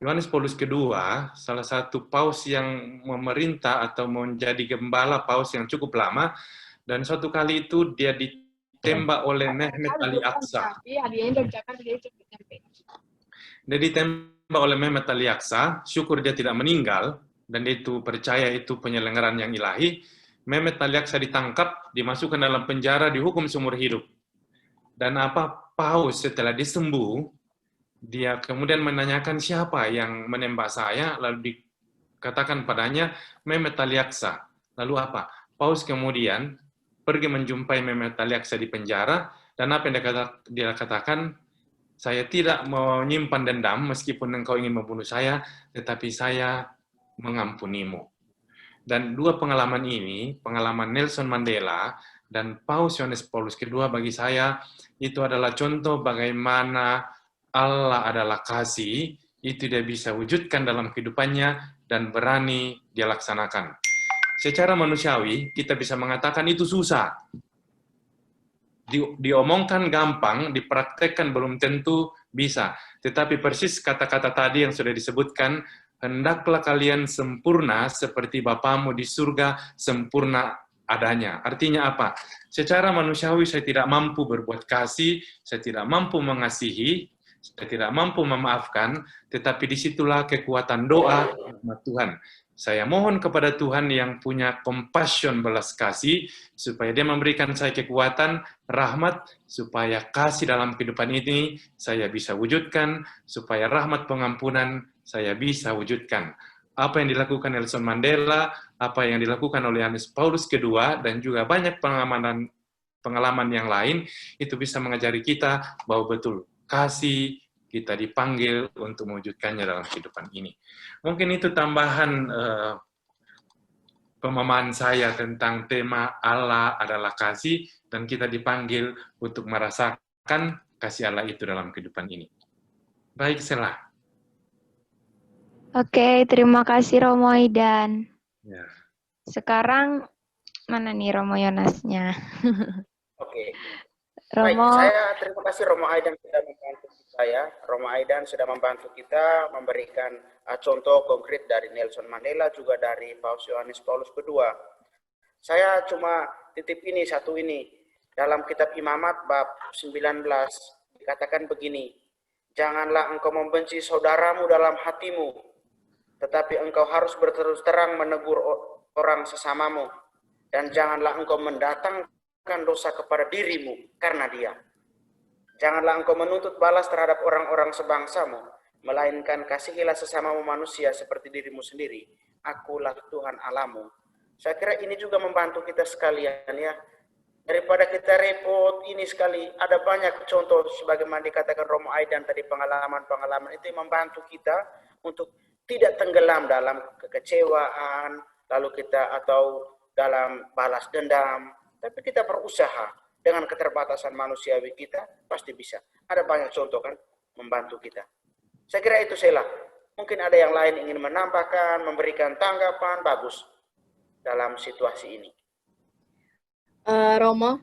Yohanes Paulus II, salah satu paus yang memerintah atau menjadi gembala paus yang cukup lama, dan suatu kali itu dia ditembak oleh Mehmet Ali Aqsa. Dia ditembak oleh Mehmet Ali Aqsa, syukur dia tidak meninggal, dan dia itu percaya itu penyelenggaraan yang ilahi. Mehmet Ali Aqsa ditangkap, dimasukkan dalam penjara, dihukum seumur hidup. Dan Paus setelah disembuh, dia kemudian menanyakan siapa yang menembak saya, lalu dikatakan padanya Mehmet Ali Aqsa. Lalu apa? Paus kemudian pergi menjumpai Mehmet Ali Aqsa di penjara, dan apa yang dia katakan, saya tidak menyimpan dendam meskipun engkau ingin membunuh saya, tetapi saya mengampunimu. Dan dua pengalaman ini, pengalaman Nelson Mandela dan Paus Yohanes Paulus II bagi saya, itu adalah contoh bagaimana Allah adalah kasih, itu dia bisa wujudkan dalam kehidupannya dan berani dia laksanakan. Secara manusiawi, kita bisa mengatakan itu susah. Diomongkan gampang, dipraktekkan belum tentu bisa. Tetapi persis kata-kata tadi yang sudah disebutkan, hendaklah kalian sempurna seperti Bapamu di surga sempurna adanya. Artinya apa? Secara manusiawi saya tidak mampu berbuat kasih, saya tidak mampu mengasihi, saya tidak mampu memaafkan, tetapi disitulah kekuatan doa rahmat Tuhan. Saya mohon kepada Tuhan yang punya compassion, belas kasih, supaya dia memberikan saya kekuatan, rahmat, supaya kasih dalam kehidupan ini saya bisa wujudkan, supaya rahmat pengampunan saya bisa wujudkan. Apa yang dilakukan Nelson Mandela, apa yang dilakukan oleh Yohanes Paulus II, dan juga banyak pengalaman yang lain, itu bisa mengajari kita bahwa betul kasih kita dipanggil untuk mewujudkannya dalam kehidupan ini. Mungkin itu tambahan pemahaman saya tentang tema Allah adalah kasih, dan kita dipanggil untuk merasakan kasih Allah itu dalam kehidupan ini. Baik, Sela. Oke, terima kasih Romo Aidan. Ya. Sekarang mana nih Romo Yonasnya? Oke. Romo. Baik, saya terima kasih Romo Aidan sudah membantu saya. Romo Aidan sudah membantu kita memberikan contoh konkret dari Nelson Mandela, juga dari Paus Yohanes Paulus II. Saya cuma titip ini, satu ini. Dalam kitab Imamat bab 19 dikatakan begini, janganlah engkau membenci saudaramu dalam hatimu, tetapi engkau harus berterus terang menegur orang sesamamu, dan janganlah engkau mendatangkan dosa kepada dirimu karena dia. Janganlah engkau menuntut balas terhadap orang-orang sebangsamu, melainkan kasihilah sesamamu manusia seperti dirimu sendiri. Akulah Tuhan Allahmu. Saya kira ini juga membantu kita sekalian ya. Daripada kita repot ini sekali, ada banyak contoh sebagaimana dikatakan Romo Aidan tadi, pengalaman-pengalaman itu yang membantu kita untuk tidak tenggelam dalam kekecewaan, lalu kita atau dalam balas dendam, tapi kita berusaha. Dengan keterbatasan manusiawi kita, pasti bisa. Ada banyak contoh kan, membantu kita. Saya kira itu Sela. Mungkin ada yang lain ingin menambahkan, memberikan tanggapan, bagus dalam situasi ini. Romo,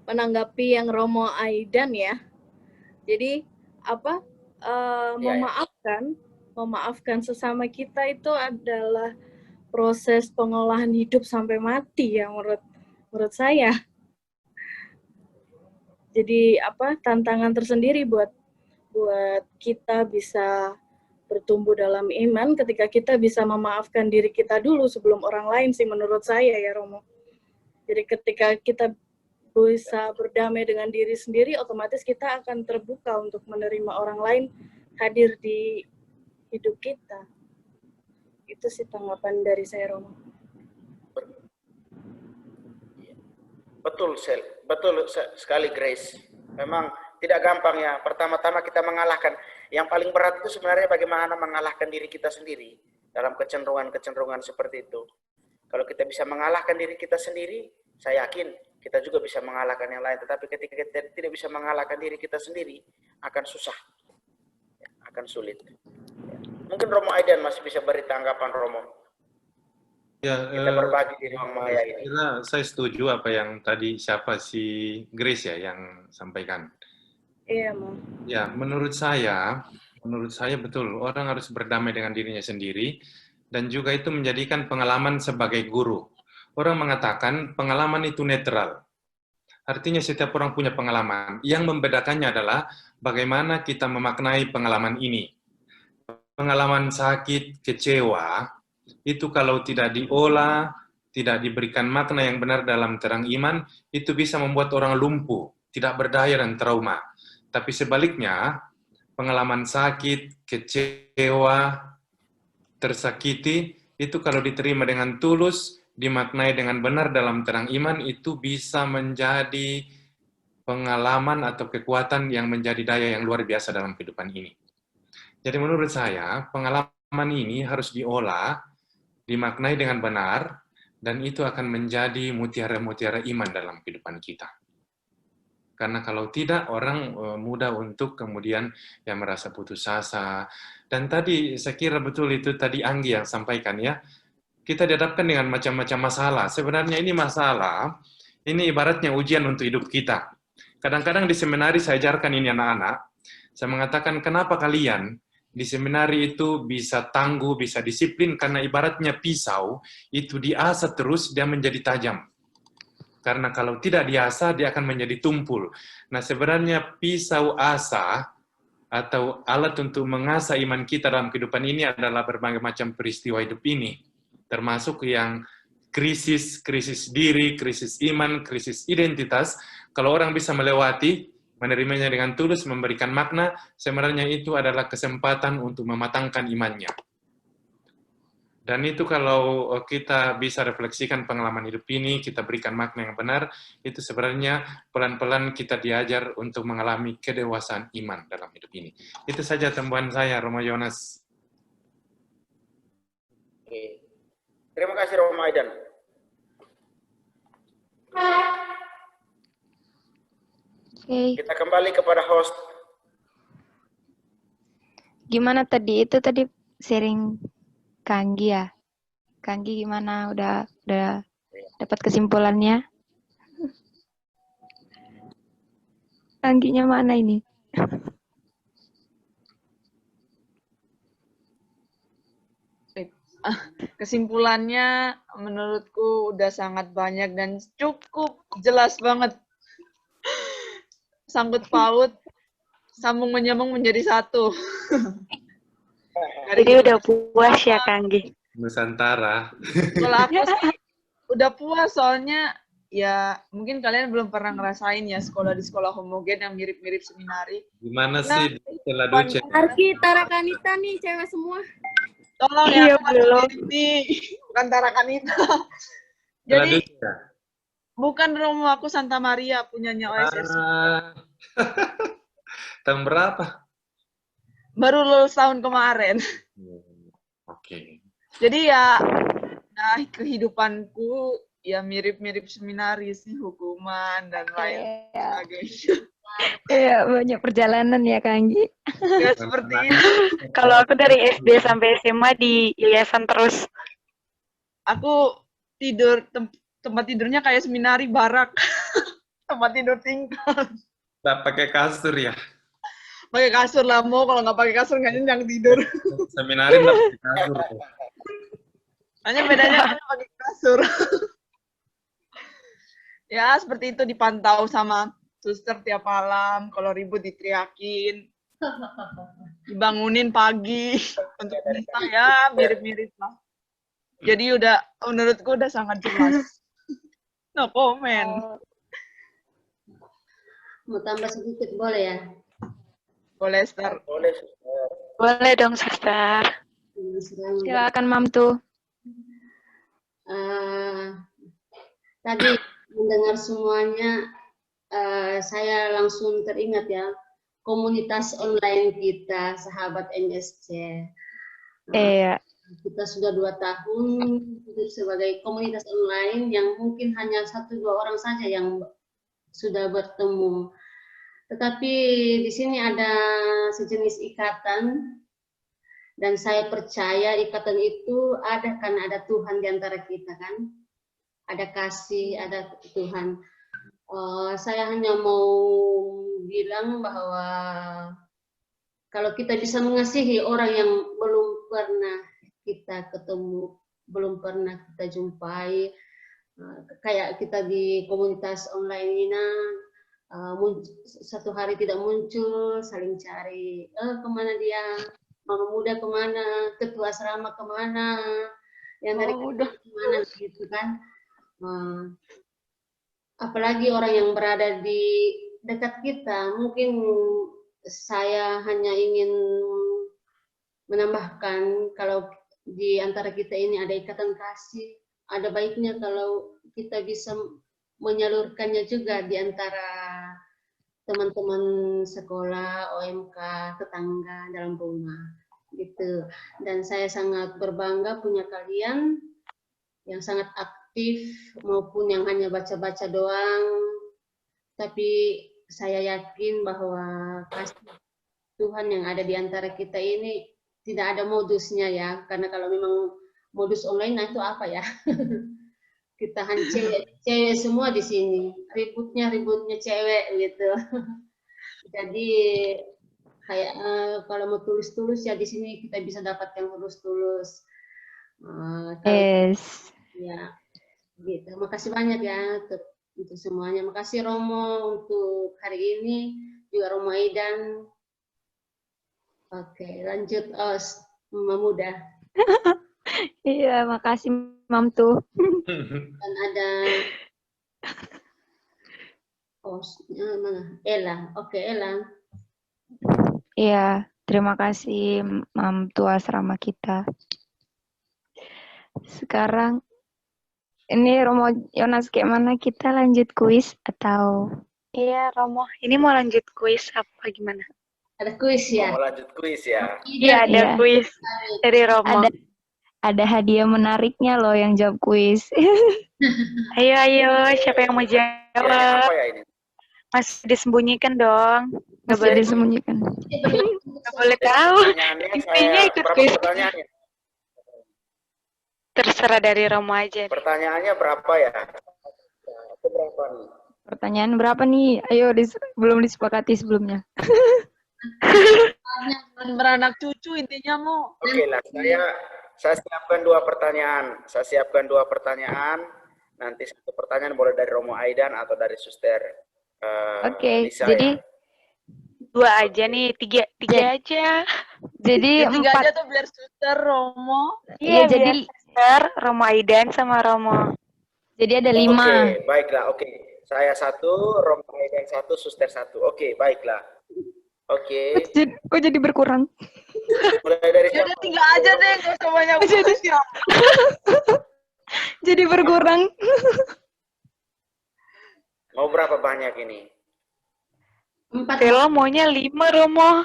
menanggapi yang Romo Aidan ya. Jadi, memaafkan sesama kita itu adalah proses pengolahan hidup sampai mati ya menurut saya. Jadi tantangan tersendiri buat kita bisa bertumbuh dalam iman ketika kita bisa memaafkan diri kita dulu sebelum orang lain sih menurut saya ya Romo. Jadi ketika kita bisa berdamai dengan diri sendiri, otomatis kita akan terbuka untuk menerima orang lain hadir di hidup kita. Itu sih tanggapan dari saya Romo. Betul sekali Grace. Memang tidak gampang ya. Pertama-tama kita mengalahkan. Yang paling berat itu sebenarnya bagaimana mengalahkan diri kita sendiri dalam kecenderungan-kecenderungan seperti itu. Kalau kita bisa mengalahkan diri kita sendiri, saya yakin kita juga bisa mengalahkan yang lain. Tetapi ketika kita tidak bisa mengalahkan diri kita sendiri, akan susah, akan sulit. Mungkin Romo Aidan masih bisa beri tanggapan Romo. Ya, kita berbagi di ruang maya ini. Saya setuju apa yang tadi si Grace ya yang sampaikan. Iya, Mam. Ya, menurut saya betul orang harus berdamai dengan dirinya sendiri dan juga itu menjadikan pengalaman sebagai guru. Orang mengatakan pengalaman itu netral. Artinya setiap orang punya pengalaman. Yang membedakannya adalah bagaimana kita memaknai pengalaman ini. Pengalaman sakit, kecewa, itu kalau tidak diolah, tidak diberikan makna yang benar dalam terang iman, itu bisa membuat orang lumpuh, tidak berdaya dan trauma. Tapi sebaliknya, pengalaman sakit, kecewa, tersakiti, itu kalau diterima dengan tulus, dimaknai dengan benar dalam terang iman, itu bisa menjadi pengalaman atau kekuatan yang menjadi daya yang luar biasa dalam kehidupan ini. Jadi menurut saya, pengalaman ini harus diolah, dimaknai dengan benar, dan itu akan menjadi mutiara-mutiara iman dalam kehidupan kita. Karena kalau tidak, orang mudah untuk kemudian yang merasa putus asa. Dan tadi saya kira betul itu tadi Anggi yang sampaikan ya, kita dihadapkan dengan macam-macam masalah. Sebenarnya ini masalah, ini ibaratnya ujian untuk hidup kita. Kadang-kadang di seminari saya ajarkan ini anak-anak, saya mengatakan kenapa kalian di seminari itu bisa tangguh, bisa disiplin, karena ibaratnya pisau, itu diasah terus, dia menjadi tajam. Karena kalau tidak diasah, dia akan menjadi tumpul. Nah, sebenarnya pisau asah, atau alat untuk mengasah iman kita dalam kehidupan ini adalah berbagai macam peristiwa hidup ini. Termasuk yang krisis diri, krisis iman, krisis identitas. Kalau orang bisa melewati, menerimanya dengan tulus, memberikan makna, sebenarnya itu adalah kesempatan untuk mematangkan imannya. Dan itu kalau kita bisa refleksikan pengalaman hidup ini, kita berikan makna yang benar, itu sebenarnya pelan-pelan kita diajar untuk mengalami kedewasaan iman dalam hidup ini. Itu saja tambahan saya, Romo Yonas. Oke. Terima kasih, Romo Aidan. Kita kembali kepada host. Gimana tadi? Itu tadi sharing Kanggi ya? Kanggi gimana? Udah dapat kesimpulannya? Kangginya mana ini? Kesimpulannya menurutku udah sangat banyak dan cukup jelas banget. Sangkut paut, sambung menyambung menjadi satu. Jadi udah puas ya Kanggi? Nusantara. Kalau aku sih udah puas, soalnya ya mungkin kalian belum pernah ngerasain ya sekolah di sekolah homogen yang mirip-mirip seminari. Gimana sih setelah Duce? Arki, Tarakanita nih cewek semua. Tolong ya, belum nih, bukan Tarakanita. Jadi bukan Romo, aku Santa Maria punyanya OSS. Tahun berapa? Baru lulus tahun kemarin. Oke. Jadi ya, nah kehidupanku ya mirip-mirip seminari sih, hukuman dan lain sebagainya. Iya, banyak perjalanan ya Kanggi. Ya seperti itu. Kalau aku dari SD sampai SMA di yayasan terus. Aku tidur, tempat tidurnya kayak seminari barak. Tempat tidur tingkat. Nggak pakai kasur ya? Pakai kasur lah, mau kalau nggak pakai kasur nggak nyenyak tidur. Seminari nggak pakai kasur. Hanya bedanya kan pakai kasur. Ya seperti itu, dipantau sama suster tiap malam. Kalau ribut diteriakin, dibangunin pagi untuk muntah, ya mirip-mirip lah. Jadi udah, menurutku udah sangat jelas. No comment. Mau tambah sedikit boleh ya? Boleh, Star. Boleh, Suster. Boleh dong, Suster. Silakan Mamtu. Tadi mendengar semuanya, saya langsung teringat ya, komunitas online kita, sahabat NSC. Iya. Kita sudah 2 tahun sebagai komunitas online yang mungkin hanya 1-2 orang saja yang sudah bertemu. Tetapi di sini ada sejenis ikatan, dan saya percaya ikatan itu ada karena ada Tuhan di antara kita kan. Ada kasih, ada Tuhan. Saya hanya mau bilang bahwa kalau kita bisa mengasihi orang yang belum pernah kita ketemu, belum pernah kita jumpai, Kayak kita di komunitas online ini, satu hari tidak muncul, saling cari, kemana dia, mama muda kemana, ketua asrama kemana, yang dari kemana gitu kan. Apalagi orang yang berada di dekat kita, mungkin saya hanya ingin menambahkan kalau di antara kita ini ada ikatan kasih, ada baiknya kalau kita bisa menyalurkannya juga di antara teman-teman sekolah, OMK, tetangga dalam rumah gitu. Dan saya sangat berbangga punya kalian yang sangat aktif maupun yang hanya baca-baca doang, tapi saya yakin bahwa kasih Tuhan yang ada di antara kita ini tidak ada modusnya ya, karena kalau memang modus online, nah itu apa ya? Kita hanya cewek semua di sini, ributnya cewek gitu. Jadi kayak kalau mau tulus-tulus ya di sini kita bisa dapatkan tulus-tulus. Yes. Ya, gitu. Makasih banyak ya untuk semuanya. Makasih Romo untuk hari ini, juga Romo Aidan. Oke, lanjut Os, Mama Muda. Iya, makasih Mam tuh. Dan ada mana? Ella. Oke, Ella. Iya, terima kasih Mam tua asrama kita. Sekarang ini Romo Yonas kayak mana, kita lanjut kuis atau? Iya Romo, ini mau lanjut kuis apa gimana? Ada kuis ya? Mau lanjut kuis ya? Iya, ada kuis dari Romo. Ada hadiah menariknya loh yang jawab kuis. Ayo, siapa yang mau jawab? Apa ya ini? Masih disembunyikan dong. Nggak boleh disembunyikan. Nggak boleh tahu. Intinya ikut kuis. Terserah dari Romo aja. Pertanyaannya berapa ya? Berapa nih? Pertanyaan berapa nih? Ayo, belum disepakati sebelumnya. Beranak cucu intinya mau. Oke lah, saya siapkan dua pertanyaan. Nanti satu pertanyaan boleh dari Romo Aidan atau dari Suster Oke, Lisa, jadi dua aja nih, tiga aja. Jadi tiga 4 aja tuh biar Suster Romo. Iya, jadi Suster, Romo Aidan sama Romo. Jadi ada 5. Oke, baiklah. Oke, saya 1, Romo Aidan 1, Suster 1. Oke, baiklah. Oke. Kok jadi berkurang? Mulai dari Ya udah 3 aja deh, nggak usah banyak. Jadi berkurang. Mau berapa banyak ini? 4. Bella maunya 5 Romo.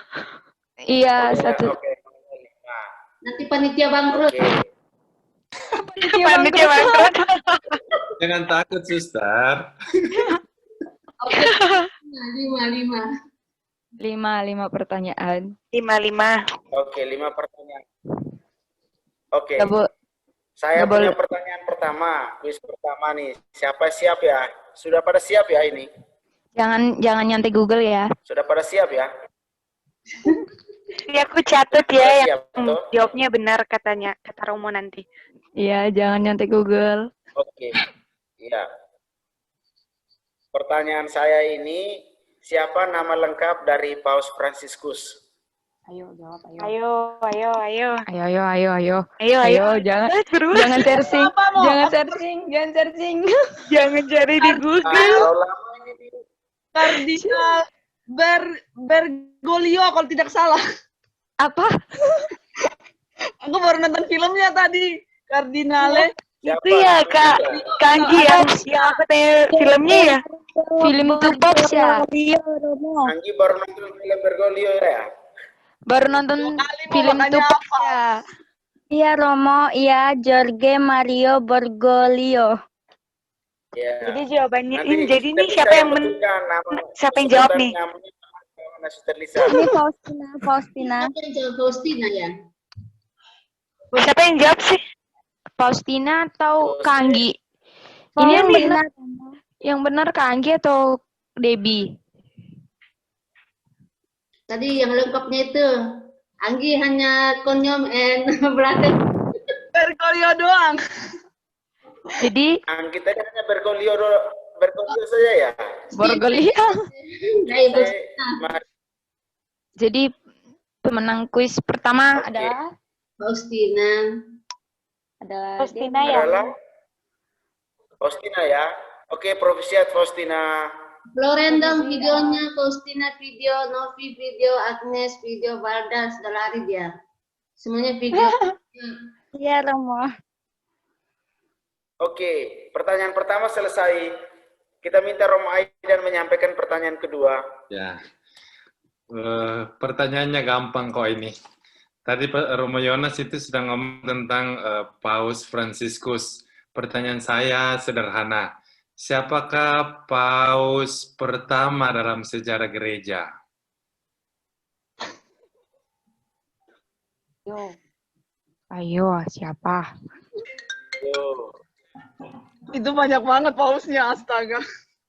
Iya, Oke, 1. Oke, 5. Nanti panitia bangkrut. Oke. Panitia bangkrut. Jangan takut, Suster. Oke, 5. 5 pertanyaan. 5. Oke, 5 pertanyaan. Oke. Saya Nggak punya boleh. pertanyaan pertama, kuis pertama nih. Siapa siap ya? Sudah pada siap ya ini? Jangan nyantai Google ya. Sudah pada siap ya? Ya, aku catat Sudah ya siap, yang toh? jawabnya benar kata Romo nanti. Iya, jangan nyantai Google. Oke. Iya. Pertanyaan saya ini, siapa nama lengkap dari Paus Fransiskus? Ayo jawab, ayo. Ayo, jangan searching. Jangan searching. Jangan cari di Google. Kalau lama ini Kardinal Bergoglio kalau tidak salah. Apa? Aku baru nonton filmnya tadi. Kardinale. Itu ya Kak Anggi yang aku tanya filmnya ya. Film itu Pops ya. Anggi baru nonton film Bergoglio ya? Baru nonton film itu Pops ya. Iya Romo, iya Jorge Mario Bergoglio. Ya. Jadi jawabannya Nanti jadi Suster nih siapa Lisa yang siapa yang jawab nih? Namanya Suster Lisa. Ini Faustina. Siapa yang jawab Faustina ya? Siapa yang jawab sih? Faustina atau Kanggi? Ini yang benar Kanggi atau Debbie? Tadi yang lengkapnya itu. Anggi hanya konyom and berantem. Bergoglio doang. Jadi Kita kan hanya Bergoglio saja ya. Borgolia. Mari. Jadi pemenang kuis pertama Oke. adalah Faustina. Faustina ya. Adalah Faustina ya. Oke, Profisiat Faustina. Florendam videonya, Faustina video, Novi video, Agnes video, Balda sudah lari dia. Semuanya video. Iya, Romo. Oke, pertanyaan pertama selesai. Kita minta Romo Aidan menyampaikan pertanyaan kedua. Ya. Pertanyaannya gampang kok ini. Tadi Romo Yonas itu sedang ngomong tentang Paus Fransiskus. Pertanyaan saya sederhana. Siapakah Paus pertama dalam sejarah gereja? Ayo, siapa? Yo. Itu banyak banget pausnya, astaga.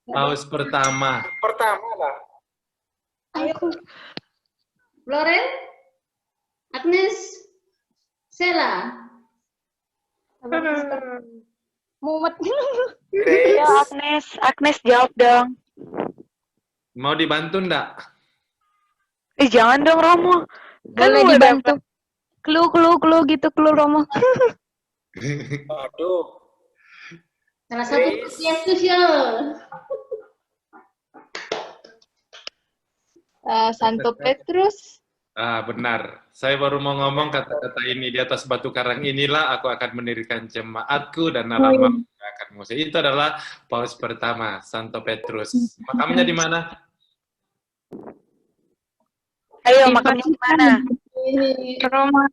Paus pertama. Pertama lah. Ayo. Floren, Agnes, Sela. Mumet. Ya, Agnes jawab dong. Mau dibantu enggak? Jangan dong Romo. Kan Boleh udah dibantu. Clue gitu, clue Romo. Aduh. Salah satu Yesus ya. Santo Petrus. Benar. Saya baru mau ngomong kata-kata ini. Di atas batu karang inilah aku akan mendirikan jemaatku dan namaku akan mengusir. Itu adalah Paus pertama, Santo Petrus. Makamnya di mana? Ayo, makamnya di mana? Roma.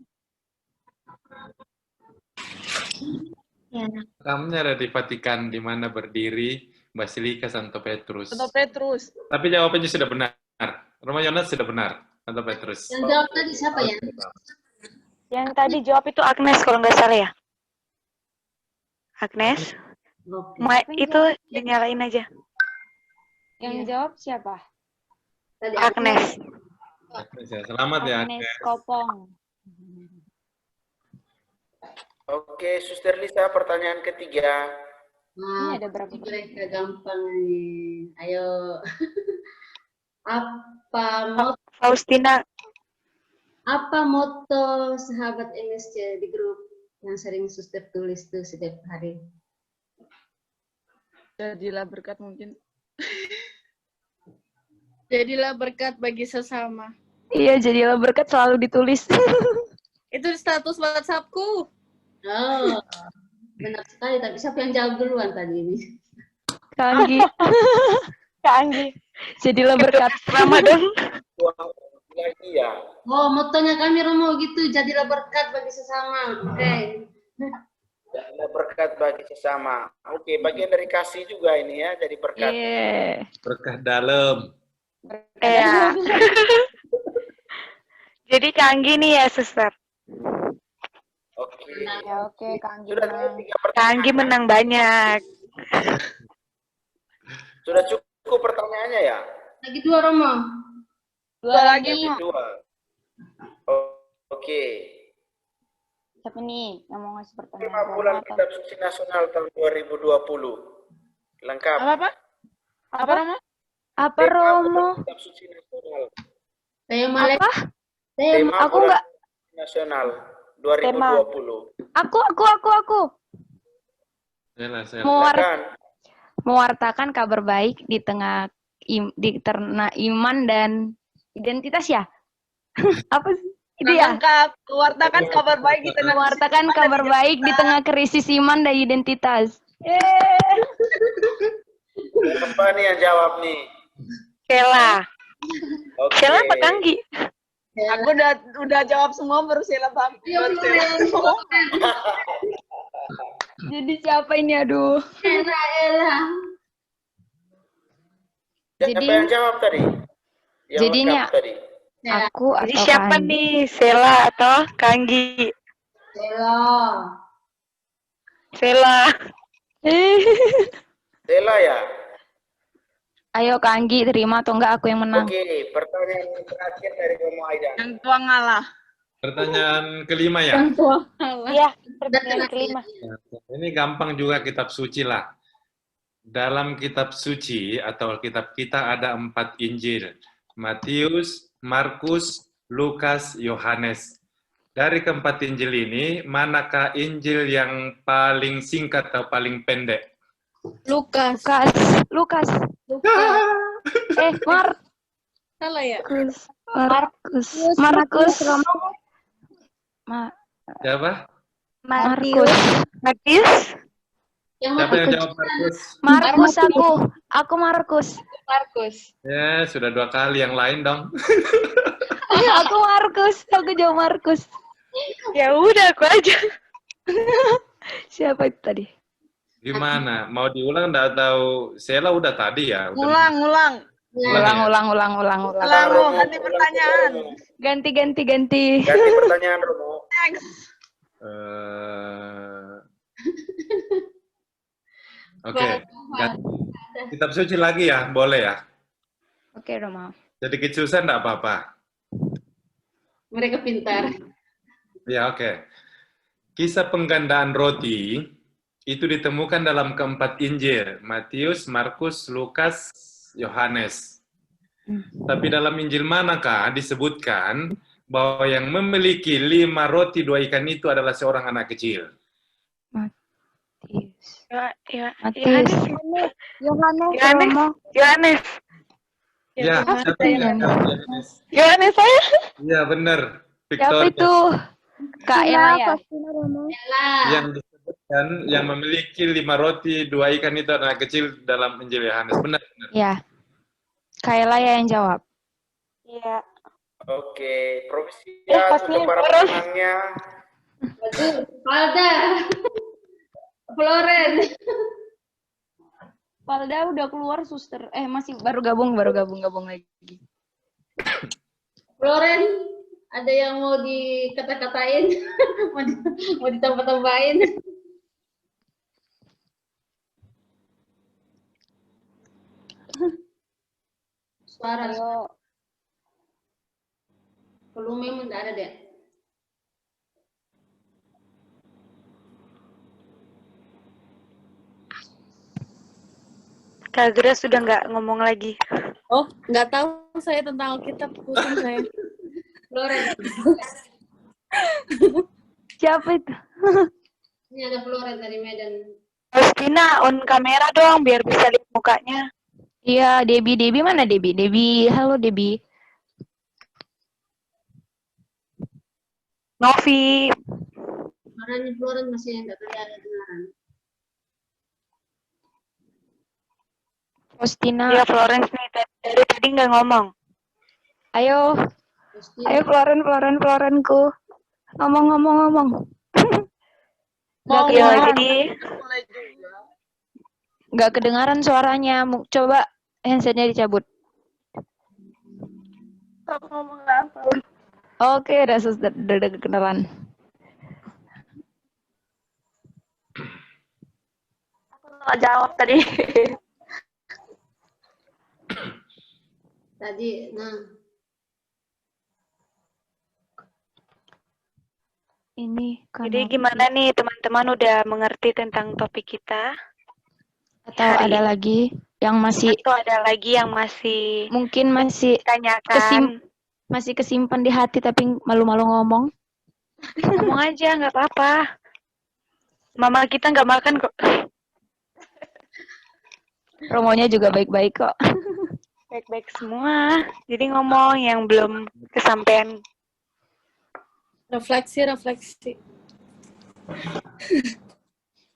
Makamnya ada di Vatikan, di mana berdiri Basilika Santo Petrus. Santo Petrus. Tapi jawabannya sudah benar. Romo Yonas sudah benar. Santo Petrus. Yang jawab tadi siapa ya? Yang tadi jawab itu Agnes kalau nggak salah ya. Agnes? Itu dinyalain aja. Yang jawab siapa? Agnes. Agnes ya. Selamat ya, Agnes Agnes. Kopong. Oke, Suster Lisa, pertanyaan ketiga. Nah, Ini ada berapa? mereka gampang nih. Ayo. Apa Faustina. moto sahabat MSC di grup yang sering suster tulis tuh setiap hari? Jadilah berkat mungkin. Jadilah berkat bagi sesama. Iya, jadilah berkat selalu ditulis. Itu status WhatsAppku. Oh, benar sekali. Tapi siapa yang jawab duluan tadi ini? Kanggi. Kanggi. Jadilah berkat. Ramadan. Wah, lagi ya. Oh, motonya kami Romo gitu. Jadilah berkat bagi sesama. Oke. Jadilah berkat bagi sesama. Oke, bagian dari kasih juga ini ya, jadi berkat. Iya. Berkah dalam. Iya. Jadi Kanggi nih ya, Suster. Oke. Ya oke, Kanggi Sudah menang. 3 pertanyaan. Kanggi menang banyak. Sudah cukup pertanyaannya ya? Lagi 2 Romo. Dua lagi. Lagi 2. Oke. Siapa nih yang mau ngasih pertanyaan? Tema bulan Kitab Suci Nasional tahun 2020. Lengkap. Apa? Apa Romo? Apa Tema Romo? bulan Kitab Suci Nasional. Tema Apa? Tema Aku bulan nggak. Suci Nasional 2020. Aku. Saya. Silakan. Mewartakan kabar baik di tengah iman dan identitas ya? Apa sih? Itu ya? Lengkap. Wartakan kabar baik di tengah. Mewartakan kabar baik di tengah krisis iman dan identitas. Siapa nih yang jawab nih? Sela. Oke. Sela apa Kanggi? Aku udah jawab semua baru Sela bang. Jadi siapa ini, aduh? Ella. Siapa yang jawab tadi? Yang Jadi ini lengkap tadi. aku Jadi atau siapa Kanggi? nih? Sela atau Kanggi? Sela. Sela ya? Ayo Kanggi, terima atau enggak aku yang menang? Oke, pertanyaan terakhir dari Romo Aidan. Yang tua ngalah. Pertanyaan kelima ya? Orang tua kalah. Iya, pertanyaan kelima. Ini gampang juga kitab suci lah. Dalam kitab suci atau kitab kita ada 4 Injil. Matius, Markus, Lukas, Yohanes. Dari keempat Injil ini, manakah Injil yang paling singkat atau paling pendek? Lukas. Lukas. Salah ya? Markus. Siapa? Markus. Siapa yang jawab Markus? Markus aku Markus. Ya, sudah 2 kali, yang lain dong. Aku Markus, aku jawab Markus. Ya udah, aku aja. Siapa itu tadi? Gimana? Mau diulang enggak, atau Sela udah tadi ya? Ulang. Ulang ya? Romo, ganti pertanyaan. Ganti. Ganti pertanyaan, Romo. Oke. Kitab suci lagi ya? Boleh ya? Oke, Roma. Sedikit susah enggak apa-apa? Mereka pintar. Ya, oke. Kisah penggandaan roti itu ditemukan dalam keempat Injil, Matius, Markus, Lukas, Yohanes. Tapi dalam Injil manakah disebutkan bahwa yang memiliki 5 roti 2 ikan itu adalah seorang anak kecil? Yohanes. Ya, siapa yang jawab Yohanes? Yohanes saya. Iya, benar. Siapa Victoria. itu? Kak Ella ya? Yang disebutkan yang memiliki 5 roti 2 ikan itu anak kecil dalam Injil Yohanes. Benar. Ya. Kak Ella ya yang jawab. Iya. Oke, Provisia untuk para pemenangnya. Valda. Floren. Valda udah keluar, suster. Masih baru gabung lagi. Floren, ada yang mau dikata-katain? mau ditambah-tambahin? Suara. Volume enggak ada deh. Kak Gra sudah nggak ngomong lagi. Oh, nggak tahu saya tentang Alkitab, pusing saya. Floren. Siapa itu? Ini ada Floren dari Medan. Faustina, on kamera dong biar bisa lihat mukanya. Iya, Debbie mana Debbie? Halo Debbie. Novi. Suaranya Floren masih enggak kedengaran. Faustina. Iya, Florence nih dari tadi nggak ngomong. Ayo Florenku. Ngomong. Nggak kedengaran suaranya. Coba handsetnya dicabut. Ngomong apa? Oke, udah kedengaran. Aku nggak jawab tadi. Ini Jadi gimana nih teman-teman udah mengerti tentang topik kita? Atau ada lagi yang masih? Atau ada lagi yang masih? Mungkin masih tanyakan. Masih kesimpan di hati tapi malu-malu ngomong? Ngomong aja, nggak apa-apa. Mama kita nggak makan kok. Romonya juga baik-baik kok. Baik-baik semua. Jadi ngomong yang belum kesampaian. Refleksi.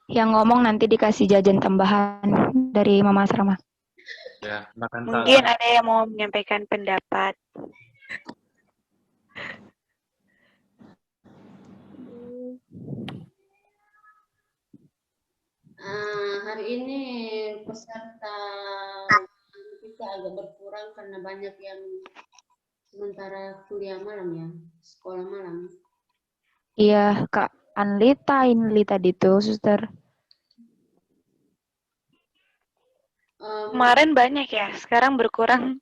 Yang ngomong nanti dikasih jajan tambahan dari Mama Asrama. Ya, makan Mungkin ada yang mau menyampaikan pendapat. Hari ini peserta kita agak berkurang karena banyak yang sementara kuliah malam ya, sekolah malam. Iya, Kak Anli tadi tuh, suster. Kemarin banyak ya, sekarang berkurang.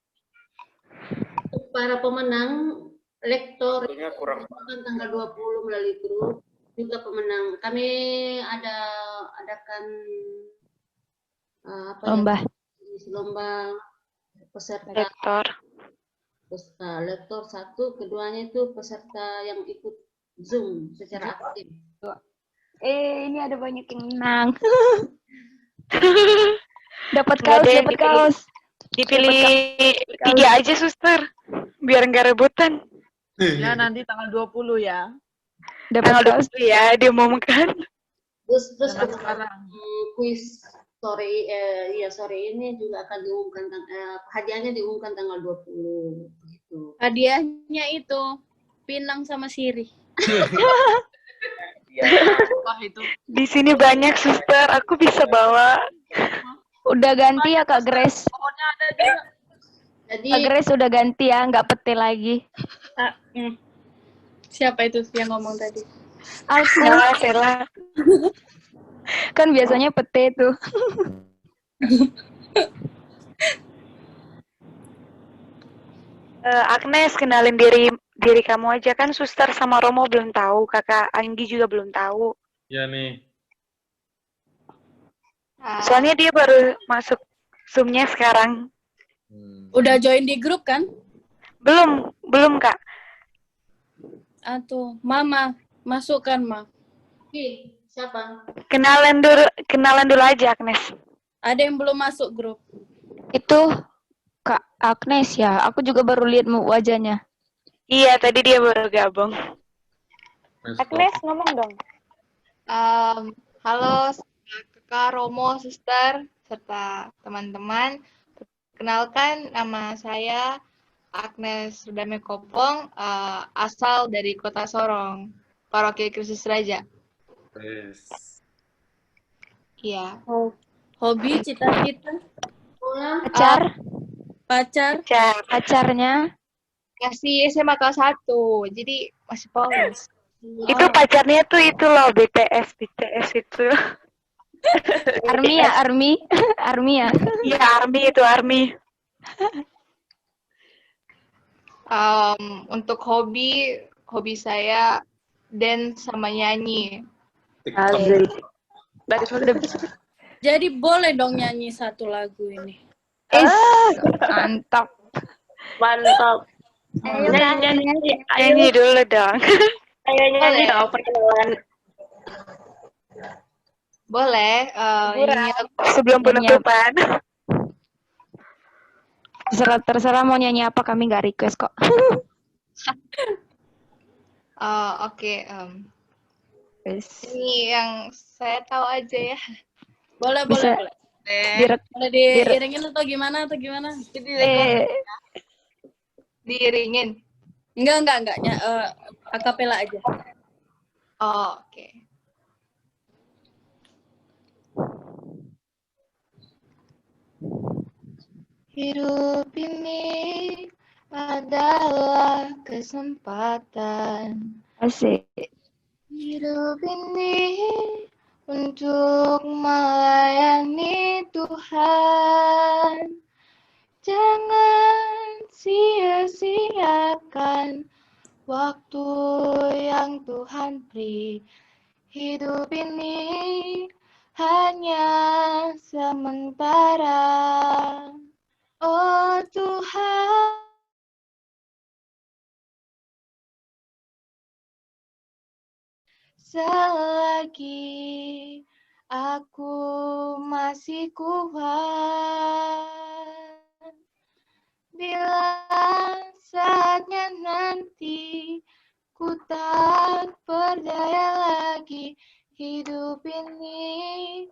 Para pemenang lektor Tentunya kurang. kan tanggal 20 melalui grup. Juga pemenang. Kami adakan Lomba. Lomba peserta Lektor. lektor 1, keduanya itu peserta yang ikut Zoom secara aktif. Ini ada banyak yang menang. Dapat Nggak kaos, ada yang dapat kaos. Dipilih 3 aja, suster. Biar nggak rebutan. Ya, nanti tanggal 20 ya. Dapat Tanggal kaos. 20 ya, diumumkan. Terus Jangan sekarang. kuis sore ini juga akan diumumkan hadiahnya diumumkan tanggal 20 gitu. Hadiahnya itu Pinang sama Siri. Wah, itu. Di sini banyak, suster. Aku bisa bawa. Udah ganti ya Kak Grace. Pokoknya ada juga. Jadi Kak Grace udah ganti ya, nggak pete lagi. Siapa itu yang ngomong tadi? Aku Sela. kan biasanya pete tuh. Agnes, kenalin diri kamu aja, kan suster sama Romo belum tahu, kakak Anggi juga belum tahu. Ya nih. Soalnya dia baru masuk Zoom-nya sekarang. Udah join di grup kan? Belum Kak. Tuh, Mama, masukkan, Ma. siapa? Kenalan dulu aja, Agnes. Ada yang belum masuk grup. Itu Kak Agnes ya, aku juga baru lihat wajahnya. Iya, tadi dia baru gabung. Agnes, ngomong dong. Halo, Kakak Romo, Suster, serta teman-teman. Kenalkan, nama saya Agnes Rudame Kopong, asal dari Kota Sorong, Paroki Kristus Raja. Iya. Hobi, cita-cita, pacarnya masih SMA kelas 1, jadi masih polos. Itu pacarnya tuh itu loh, BTS itu. Army ya, Army ya. Iya, Army itu, Army. Untuk hobi saya dance sama nyanyi. Jadi boleh dong nyanyi satu lagu ini. Mantap. Nyanyi dulu dong. Ayo nyanyi dong perkenalan. Boleh. Ini Sebelum penutupan. Terserah mau nyanyi apa, kami nggak request kok. Oke. Ini yang saya tahu aja ya. Boleh. Boleh diiringin atau gimana? Diiringin. Enggak. Akapela aja. Oke. Hidup ini adalah kesempatan. Asik. Hidup ini untuk melayani Tuhan. Jangan sia-siakan waktu yang Tuhan beri. Hidup ini hanya sementara. Oh Tuhan, selagi aku masih kuat, bila saatnya nanti ku tak berdaya lagi, hidup ini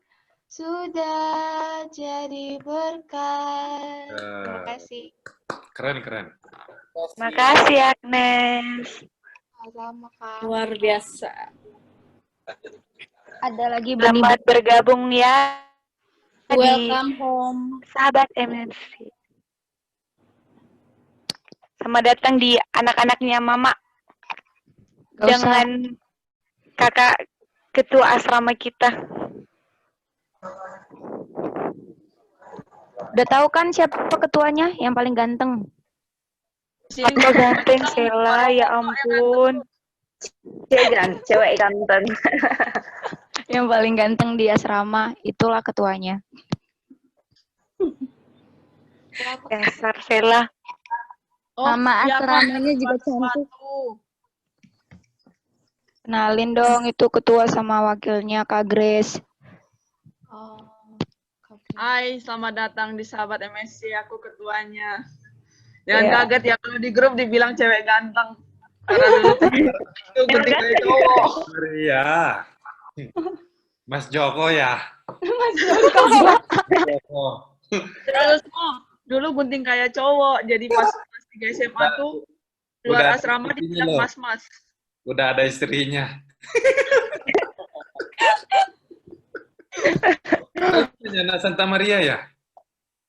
sudah jadi berkat. Terima kasih. Keren. Makasih, Agnes. Sama Kak. Luar biasa. Ada lagi Selamat bergabung ya. Welcome home. Sahabat MNC. Selamat datang di anak-anaknya Mama. Dengan kakak ketua asrama kita. Udah tahu kan siapa ketuanya yang paling ganteng? Apa ganteng Sela, ya ampun. Cewek ganteng. Yang paling ganteng di asrama, itulah ketuanya. Dasar Sela. Nama iya, Kak, asramanya juga sepatu. cantik. Kenalin dong, itu ketua sama wakilnya Kak Grace. Oh, Hai, selamat datang di Sahabat MSC, aku ketuanya. Jangan Iya. kaget ya kalau di grup dibilang cewek ganteng. Karena dulu itu gunting dari cowok. Maria. Mas Joko ya? Mas Joko. Joko. Dulu gunting kayak cowok, jadi pas 3 SMA tuh keluar asrama dibilang mas-mas. Udah ada istrinya. Anak Santa Maria ya?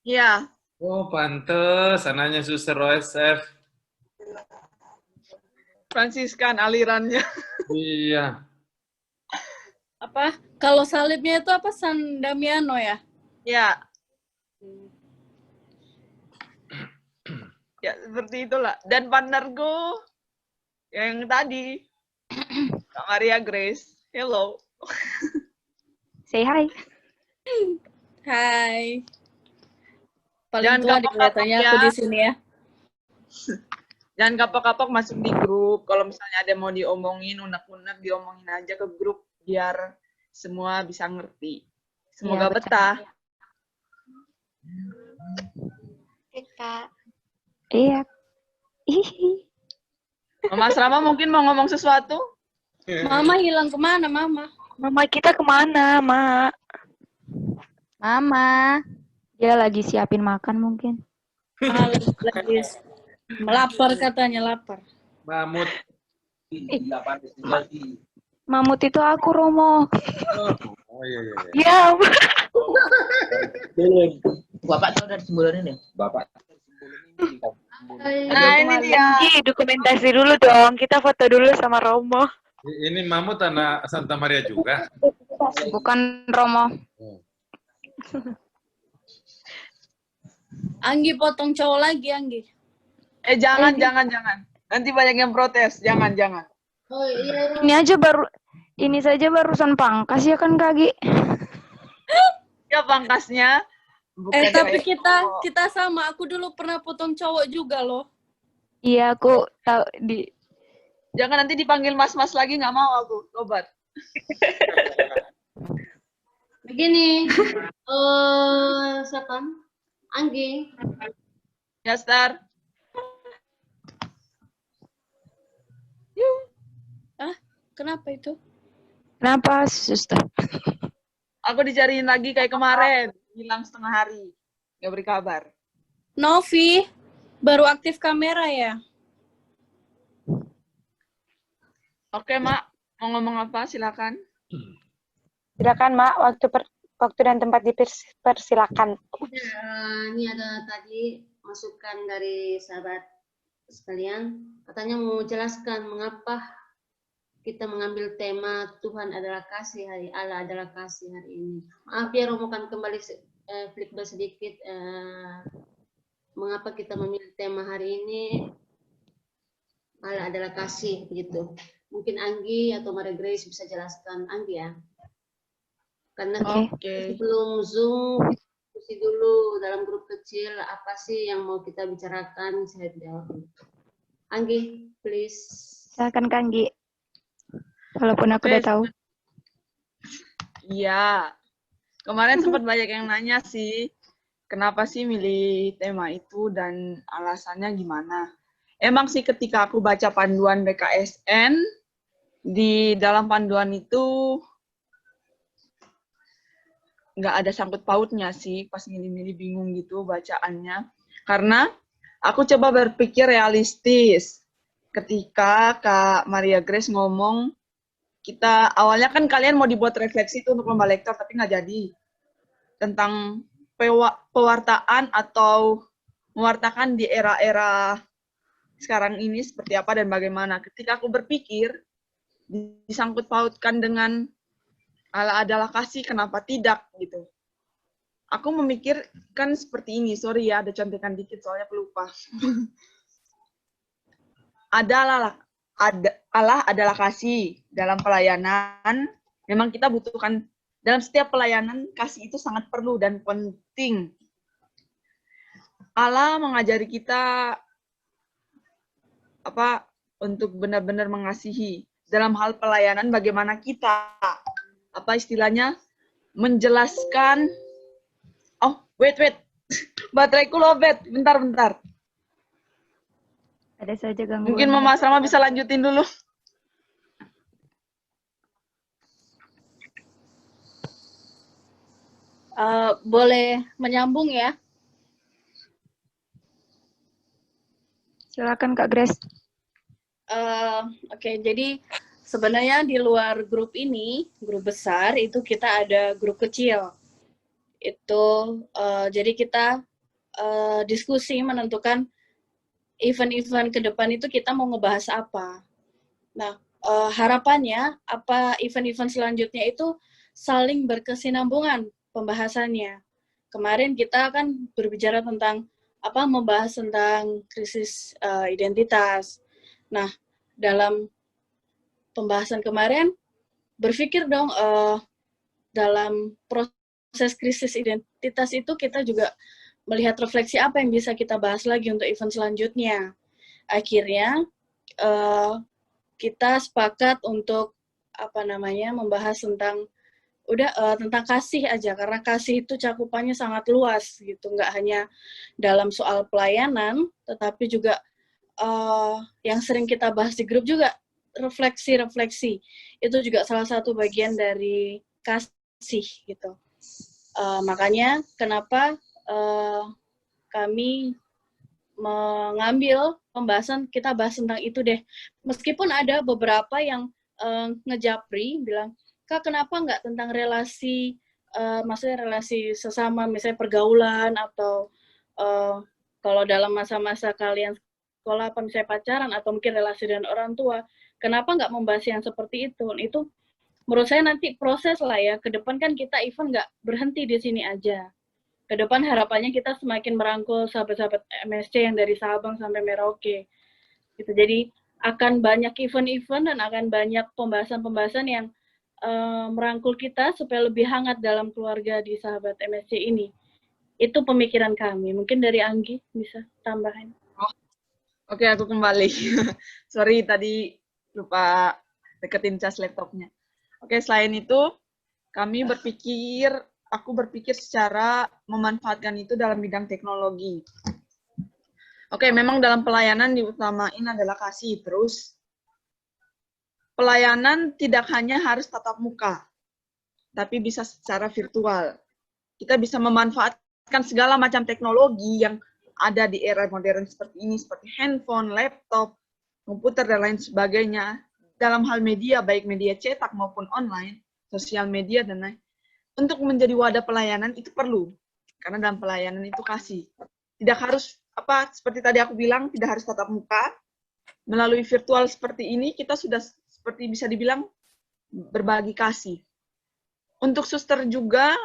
Iya. Oh, pantes. Anaknya Suster OSF. Fransiskan alirannya. Iya. Apa? Kalau salibnya itu apa? San Damiano ya? Ya. Ya, seperti itulah. Dan partnerku yang tadi, Kak Maria Grace. Hello. Say hi. Hai. Paling Jangan tua kapok-kapok kelihatannya ya. aku di sini ya. Jangan kapok-kapok masuk di grup. Kalau misalnya ada yang mau diomongin, unek-unek, diomongin aja ke grup biar semua bisa ngerti. Semoga Iya, betul. betah. Oke, Kak. Iya. Hihi. Mama Asrama mungkin mau ngomong sesuatu? Mama hilang kemana, Mama? Mama kita kemana, Mak? Mama. Dia lagi siapin makan mungkin. Lagi melapar katanya, lapar. Mamut. Mamut itu aku, Romo. Oh iya, iya. Ya, Bapak tahu dari sembulan ini? Bapak. Nah, ini dia. Ih, dokumentasi dulu dong. Kita foto dulu sama Romo. Ini Mamut anak Santa Maria juga. Bukan Romo. Anggi potong cowok lagi, Anggi. Jangan. Nanti banyak yang protes. Jangan. Oh iya. Ini saja barusan pangkas ya kan, Kak Gi? Ya pangkasnya. Bukan Tapi kayak kita sama. Aku dulu pernah potong cowok juga loh. Iya, aku tahu di. Jangan nanti dipanggil mas-mas lagi, nggak mau aku. Tobat. Begini, siapa? Anggi. Ya, Star. Kenapa itu? Kenapa, Suster? Aku dicariin lagi kayak kemarin. Hilang setengah hari. Nggak beri kabar. Novi, baru aktif kamera ya? Oke, Mak. Mau ngomong apa? Silakan. Silakan, Mak. Waktu dan tempat dipersilakan. Ini ada tadi masukan dari sahabat sekalian. Katanya mau jelaskan mengapa kita mengambil tema Tuhan adalah kasih hari Allah adalah kasih hari ini. Maaf ya, Romo kan kembali flashback sedikit. Mengapa kita memilih tema hari ini Allah adalah kasih begitu. Mungkin Anggi atau Maria Grace bisa jelaskan. Anggi ya. Karena sebelum Zoom diskusi dulu dalam grup kecil apa sih yang mau kita bicarakan, saya jawab. Anggi, please. Silakan, Kak Anggi. Walaupun aku udah tahu. Iya. Kemarin sempat banyak yang nanya sih, kenapa sih milih tema itu dan alasannya gimana. Emang sih ketika aku baca panduan BKSN, di dalam panduan itu nggak ada sangkut pautnya sih, pas milih-milih bingung gitu bacaannya. Karena aku coba berpikir realistis. Ketika Kak Maria Grace ngomong, kita awalnya kan kalian mau dibuat refleksi itu untuk lomba lektor, tapi nggak jadi. Tentang pewartaan atau mewartakan di era-era sekarang ini seperti apa dan bagaimana. Ketika aku berpikir, disangkut pautkan dengan Allah adalah kasih, kenapa tidak gitu. Aku memikirkan seperti ini, sorry ya ada contekan dikit soalnya pelupa. Allah adalah kasih. Dalam pelayanan, memang kita butuhkan, dalam setiap pelayanan, kasih itu sangat perlu dan penting. Allah mengajari kita untuk benar-benar mengasihi. Dalam hal pelayanan, bagaimana kita, istilahnya, menjelaskan, wait, bateraiku lowbat, bentar. Ada saja gangguan. Mungkin Mama Asrama bisa lanjutin dulu. Boleh menyambung ya? Silakan Kak Grace. Oke, jadi sebenarnya di luar grup ini, grup besar, itu kita ada grup kecil. Itu jadi kita diskusi menentukan event-event ke depan itu kita mau ngebahas apa. Nah, harapannya event-event selanjutnya itu saling berkesinambungan pembahasannya. Kemarin kita kan berbicara tentang membahas tentang krisis identitas. Nah, dalam pembahasan kemarin berpikir dong dalam proses krisis identitas itu kita juga melihat refleksi apa yang bisa kita bahas lagi untuk event selanjutnya. Akhirnya kita sepakat untuk membahas tentang tentang kasih aja, karena kasih itu cakupannya sangat luas gitu, nggak hanya dalam soal pelayanan, tetapi juga yang sering kita bahas di grup juga refleksi itu juga salah satu bagian dari kasih gitu. Makanya kenapa kami mengambil pembahasan, kita bahas tentang itu deh. Meskipun ada beberapa yang ngejapri, bilang, Kak, kenapa nggak tentang relasi, maksudnya relasi sesama, misalnya pergaulan, atau kalau dalam masa-masa kalian sekolah, misalnya pacaran, atau mungkin relasi dengan orang tua, kenapa nggak membahas yang seperti itu? Itu menurut saya nanti proses lah ya, ke depan kan kita event nggak berhenti di sini aja. Ke depan harapannya kita semakin merangkul sahabat-sahabat MSC yang dari Sabang sampai Merauke. Gitu. Jadi akan banyak event-event dan akan banyak pembahasan-pembahasan yang merangkul kita supaya lebih hangat dalam keluarga di sahabat MSC ini. Itu pemikiran kami. Mungkin dari Anggi bisa tambahin. Oke, aku kembali. Sorry, tadi lupa deketin cas laptopnya. Oke, selain itu, aku berpikir secara memanfaatkan itu dalam bidang teknologi. Oke, memang dalam pelayanan diutamain adalah kasih. Terus, pelayanan tidak hanya harus tatap muka, tapi bisa secara virtual. Kita bisa memanfaatkan segala macam teknologi yang ada di era modern seperti ini, seperti handphone, laptop, komputer, dan lain sebagainya. Dalam hal media, baik media cetak maupun online, sosial media, dan lain. Untuk menjadi wadah pelayanan itu perlu. Karena dalam pelayanan itu kasih. Tidak harus, seperti tadi aku bilang, tidak harus tatap muka. Melalui virtual seperti ini, kita sudah seperti bisa dibilang berbagi kasih. Untuk suster juga,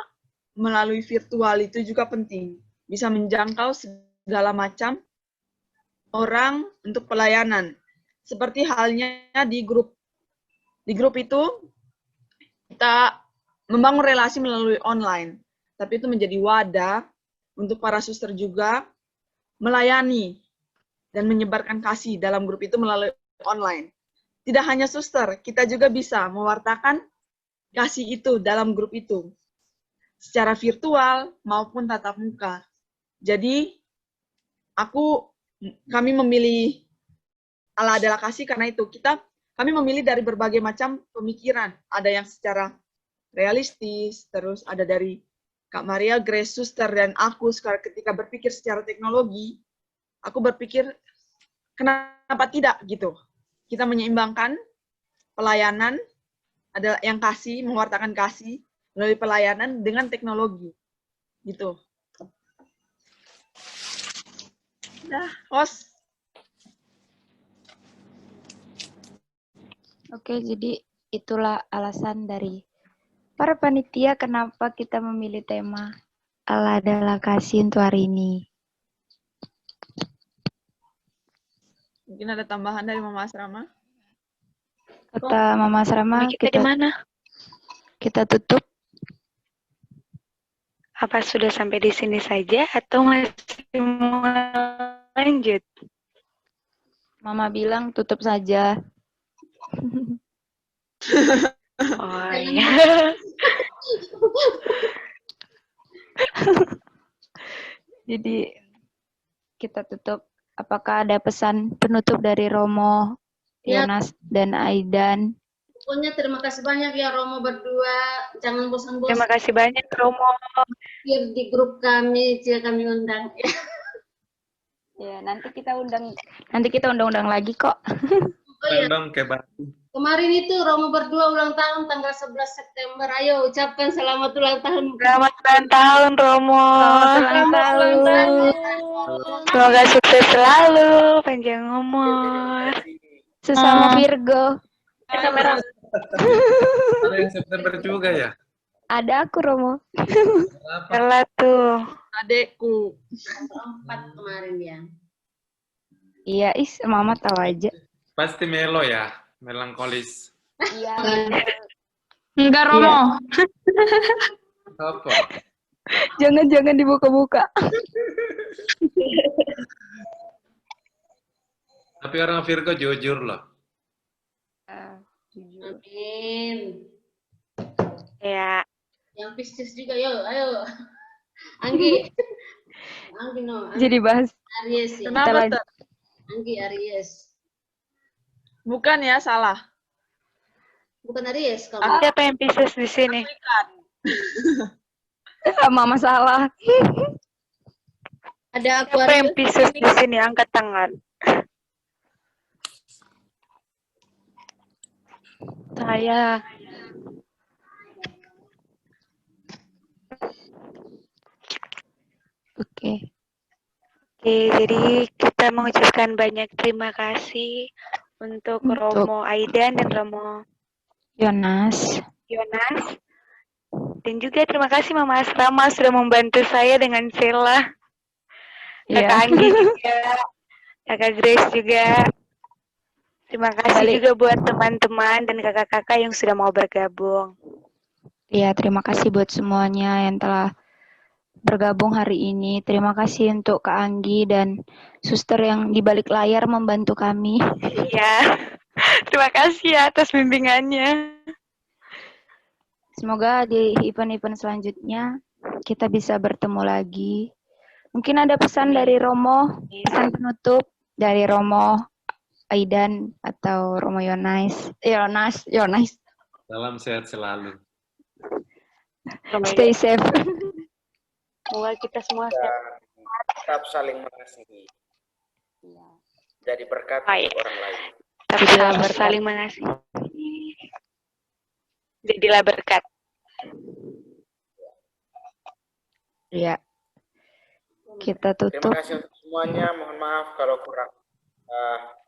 melalui virtual itu juga penting. Bisa menjangkau segala macam orang untuk pelayanan. Seperti halnya di grup. Di grup itu, kita membangun relasi melalui online. Tapi itu menjadi wadah untuk para suster juga melayani dan menyebarkan kasih dalam grup itu melalui online. Tidak hanya suster, kita juga bisa mewartakan kasih itu dalam grup itu. Secara virtual maupun tatap muka. Jadi, kami memilih Allah adalah kasih karena itu. Kami memilih dari berbagai macam pemikiran. Ada yang secara realistis, terus ada dari Kak Maria, Grace, Suster, dan aku sekarang ketika berpikir secara teknologi, aku berpikir kenapa tidak gitu. Kita menyeimbangkan pelayanan, ada yang kasih, mewartakan kasih melalui pelayanan dengan teknologi. Gitu. Nah, host. Oke, jadi itulah alasan dari para panitia kenapa kita memilih tema Allah adalah kasih untuk hari ini. Mungkin ada tambahan dari Mama Asrama? Kata Mama Asrama, Kita di mana? kita tutup. Apa sudah sampai di sini saja atau masih mau lanjut? Mama bilang tutup saja. Oh iya. Jadi kita tutup. Apakah ada pesan penutup dari Romo, Ya. Yonas, dan Aidan? Pokoknya terima kasih banyak ya Romo berdua. Jangan bosan-bosan. Terima kasih banyak Romo. Di grup kami, jika kami undang. Ya, nanti kita undang undang-undang lagi kok. Oh iya, Dong ke Batu. kemarin itu Romo berdua ulang tahun tanggal 11 September. Ayo ucapkan selamat ulang tahun. Selamat ulang tahun Romo. Selamat ulang tahun. Semoga sukses selalu, panjang umur. Sesama Virgo. Kamera. Ada yang September juga ya? Ada aku, Romo. Kelah tuh. Adekku. 4 kemarin ya. Iya, Mama tahu aja. Pasti melo ya, melankolis. Iya. Enggak, Romo. Apa? Jangan dibuka-buka. Tapi orang Virgo jujur loh. Amin. Ya. Yang Pisces juga, ayo. Anggi. Anggi no. Jadi bahas. Aries ya. Kenapa tuh? Anggi Aries. Bukan ya, salah. Bukan Aries kamu. Siapa yang Pisces di sini? Mama salah. Ada Siapa yang Pisces di sini? Angkat tangan. Saya. Oke. Oke, jadi kita mengucapkan banyak terima kasih untuk Romo Aidan dan Romo Yonas. Dan juga terima kasih Mama Asrama sudah membantu saya dengan Sheila. Kakak Anggi juga, Kakak Grace juga. Terima kasih juga buat teman-teman dan kakak-kakak yang sudah mau bergabung. Ya, terima kasih buat semuanya yang telah bergabung hari ini. Terima kasih untuk Kak Anggi dan suster yang di balik layar membantu kami. Iya, terima kasih ya atas bimbingannya. Semoga di event-event selanjutnya kita bisa bertemu lagi. Mungkin ada pesan dari Romo, pesan penutup dari Romo Aidan atau Romo Yonas. Salam sehat selalu. Stay safe. Semoga kita semua tetap saling mengasihi. Jadi berkat untuk orang lain. tetap saling mengasihi. Jadilah berkat. Iya. Kita tutup. Terima kasih untuk semuanya. Mohon maaf kalau kurang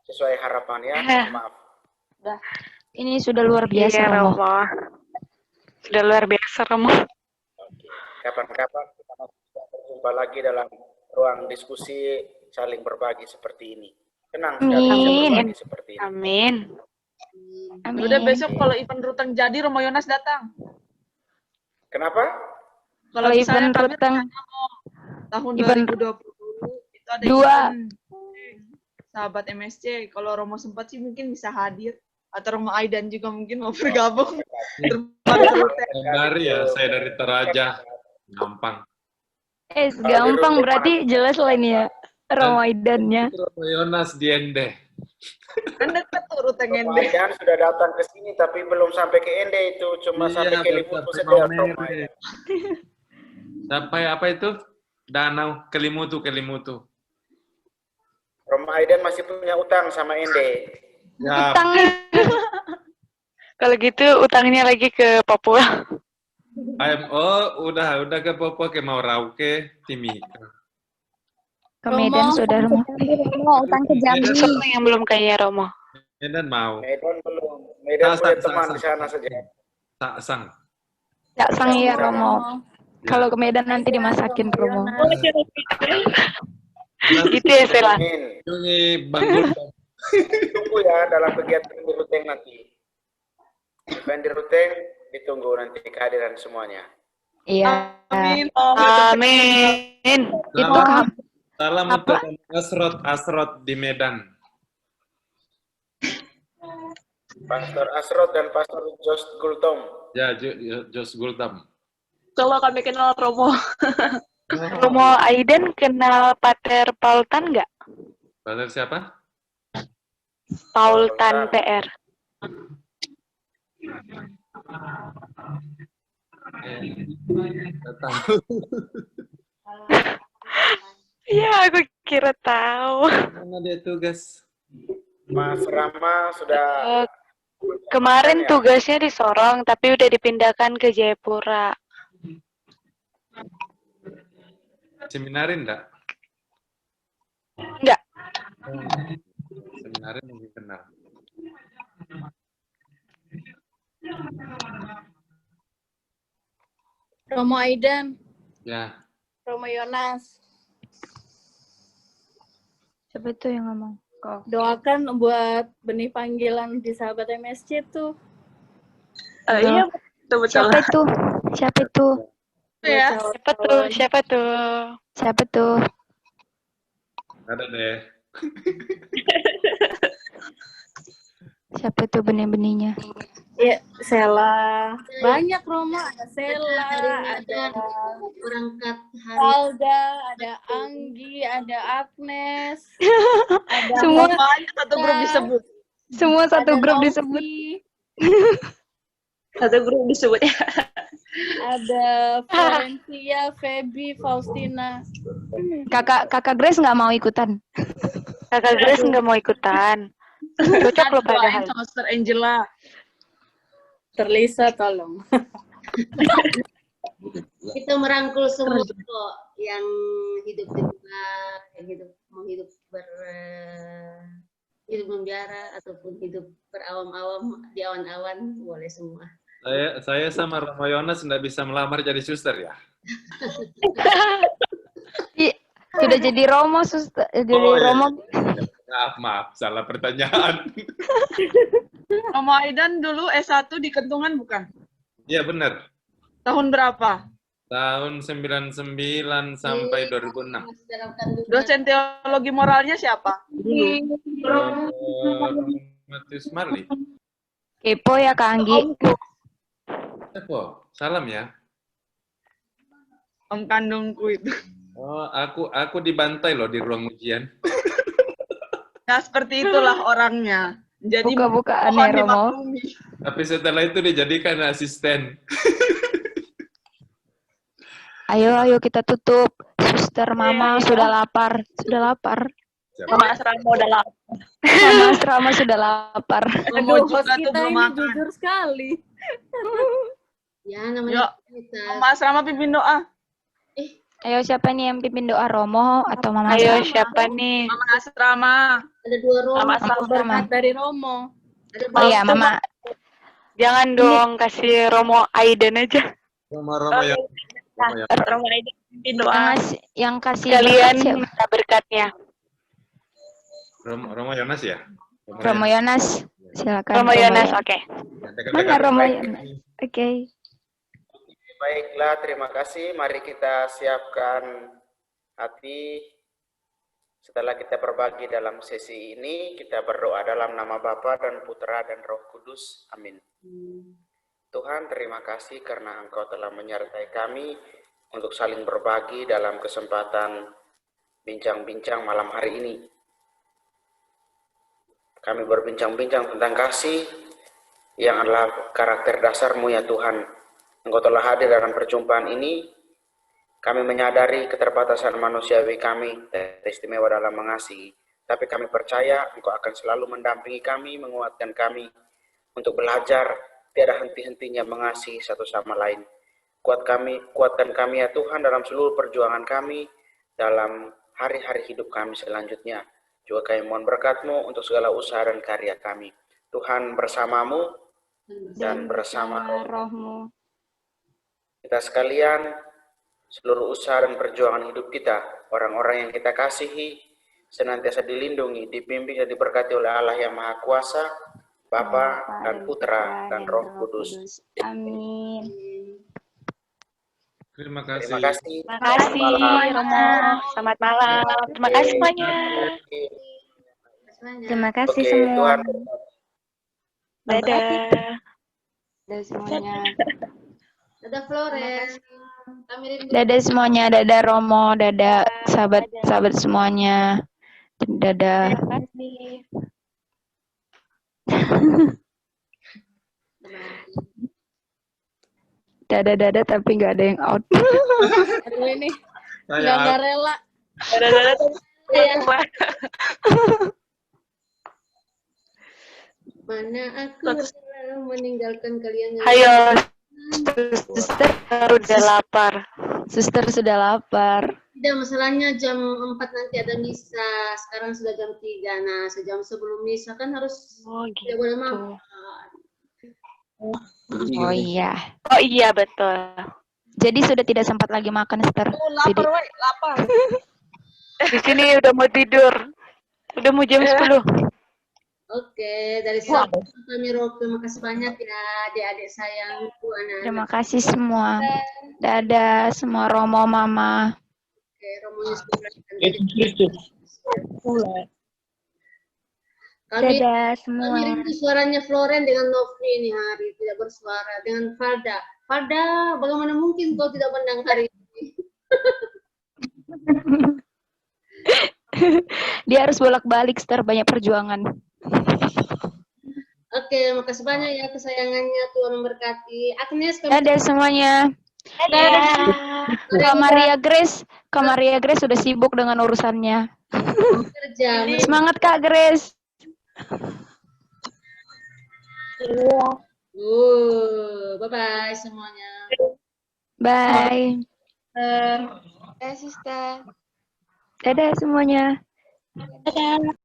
sesuai harapan ya. Mohon maaf. Ini sudah luar biasa, Iya, Romo. Sudah luar biasa, Romo. Kapan-kapan kita masih bisa berjumpa lagi dalam ruang diskusi saling berbagi seperti ini. Tenang sekali bisa berbagi seperti ini. Amin. Udah besok kalau event Ruteng jadi, Romo Yonas datang. Kenapa? Kalau event misalnya kami Ruteng tahun event 2020 itu ada dua. event sahabat MSC. Kalau Romo sempat sih mungkin bisa hadir. Atau Romo Aidan juga mungkin mau bergabung. Dari ya, saya dari Toraja. Gampang. Gampang berarti jelas lah ini ya. Romo Aidannya. Romo Yonas di Ende. Anda tuh Ruteng Romo Ende. Aidan sudah datang ke sini tapi belum sampai ke Ende itu. Cuma sampai ke Limutu saja. Sampai apa itu? Danau Kelimutu. Romo Aidan masih punya utang sama Ende. Ya. Kalau gitu utangnya lagi ke Papua. Udah ke Papua, ke Maurauke, Timika. Ke Medan sudah Romo. Utang ke Jambi. Siapa yang belum kaya Romo? Medan mau. Medan belum. Medan punya teman di sana saja. Saksang. Saksang ya Romo. Kalau ke Medan nanti dimasakin Romo. Itu ya Sheila. Ini Bang Tunggu ya dalam kegiatan di Ruteng nanti. Event di Ruteng ditunggu nanti kehadiran semuanya. Iya. Amin. Amin. Itu Salam untuk Asrot di Medan. Pastor Asrot dan Pastor Jos Gultom. Ya, Jos Gultom. Kalau kami kenal Romo. Romo Aiden kenal Pater Paultan nggak? Pater siapa? Paultan PR. Nggak tahu. Iya, aku kira tahu. Mana dia tugas? Mas Rama sudah Kemarin tugasnya di Sorong, tapi udah dipindahkan ke Jayapura. Seminarin enggak? Enggak. Seminarin mungkin kenal. Romo Aiden, Ya. Romo Yonas. Siapa itu yang ngomong? Doakan buat benih panggilan di sahabat MSC tuh. Iya, betul-betul. Siapa itu? Siapa itu? Ya. Siapa tuh? Siapa tuh? Siapa tuh? Ada deh. Siapa tuh benih-benihnya? Iya, Sela. Banyak Romo, ada Sela, ada berangkat hari Alda, ada Anggi, ada Agnes, ada Semua satu grup disebut. Semua satu Ada grup Novi, disebut. Satu grup disebut ya. Ada Florencia, Feby, Faustina. Kakak Grace nggak mau ikutan. Kakak Grace nggak mau ikutan. Cocok loh padahal. Sama Sister Angela. Terlisa, tolong. kita merangkul semua kok yang hidup di luar, yang hidup hidup membiara ataupun hidup berawam-awam di awan-awan, boleh semua. Saya sama Romo Yonas nggak bisa melamar jadi suster ya. Sudah jadi Romo, suster. Jadi Romo. Maaf, salah pertanyaan. Romo Aidan dulu S1 di Kentungan bukan? Iya benar. Tahun berapa? Tahun 99 sampai 2006. Dosen teologi moralnya siapa? Matius Marli. Kepo ya Kak Anggi. Kepo. Salam ya. Om kandungku itu. Oh, aku dibantai loh di ruang ujian. Nah, seperti itulah orangnya. Jadi Buka-bukaan mohon ya Romo. dimaklumi. Tapi setelah itu dijadikan asisten. Ayo kita tutup. Suster Mama sudah lapar. Sudah lapar. Mama Asrama udah lapar. Mama Asrama sudah lapar. Aduh, host kita ini jujur sekali. Ya, namanya kita. Mama Asrama pimpin doa. Ayo siapa nih yang pimpin doa, Romo atau Mama Ayo Asrama? siapa nih? Mama Asrama. Ada dua Romo. Mama Asrama Asrama. berkat dari Romo. Oh iya, Mama. Jangan dong, kasih Romo Aiden aja. Romo ya. Romo Aiden pimpin doa. Yang kasih Kalian berkat siapa? minta berkatnya. Romo Yonas ya? Romo Yonas. Silakan. Romo Yonas, oke. Mana Romo Yonas? Oke. Baiklah, terima kasih. Mari kita siapkan hati. Setelah kita berbagi dalam sesi ini, kita berdoa dalam nama Bapa dan Putra dan Roh Kudus. Amin. Tuhan, terima kasih karena Engkau telah menyertai kami untuk saling berbagi dalam kesempatan bincang-bincang malam hari ini. Kami berbincang-bincang tentang kasih yang adalah karakter dasar-Mu ya Tuhan. Engkau telah hadir dalam perjumpaan ini. Kami menyadari keterbatasan manusiawi kami dan istimewa dalam mengasihi. Tapi kami percaya Engkau akan selalu mendampingi kami, menguatkan kami untuk belajar tiada henti-hentinya mengasihi satu sama lain. Kuatkan kami ya Tuhan dalam seluruh perjuangan kami, dalam hari-hari hidup kami selanjutnya. Juga kami mohon berkat-Mu untuk segala usaha dan karya kami. Tuhan bersamamu dan bersama Roh-Mu. Kita sekalian, seluruh usaha dan perjuangan hidup kita, orang-orang yang kita kasihi, senantiasa dilindungi, dibimbing dan diberkati oleh Allah yang Maha Kuasa, Bapa dan Putra dan Roh Kudus. Amin. Terima kasih. Terima kasih. Terima kasih, Romo. Selamat malam. Terima kasih semuanya. Terima kasih Oke, semua. Tuhan. Dadah. Dadah semuanya. Dadah Flores. Kami rindu. Dadah semuanya, dadah Romo, dadah sahabat-sahabat semuanya. Dadah. Terima kasih. Dadah tapi nggak ada yang out. Aduh ini Saya nggak rela. Dadah. Mana aku rela meninggalkan kalian yang Ayo, suster udah lapar. Suster sudah lapar. Tidak, masalahnya jam 4 nanti ada misa. Sekarang sudah jam 3. Nah, sejam sebelum misa kan harus tidak boleh makan. Oh iya. Oh iya, betul. Jadi sudah tidak sempat lagi makan, Suster. Jadi Lapar, woi, lapar. Di sini udah mau tidur. Udah mau jam 10. Oke, dari saya kami terima kasih banyak ya adik-adik sayangku, anak-anak. terima kasih semua. Dadah semua Romo, Mama. Oke, Romonya sudah. Dadah Kami semua. rindu suaranya Floren dengan Novi ini hari tidak bersuara dengan Farda. Farda, bagaimana mungkin kau tidak menang hari ini? Dia harus bolak-balik, Suster, banyak perjuangan. Oke, makasih banyak ya kesayangannya, Tuhan memberkati. Agnes, Dadah semuanya. Kak Maria Grace sudah sibuk dengan urusannya. kerja. Semangat Kak Grace. Bye-bye semuanya. Bye. Sister. Dadah semuanya. Dadah.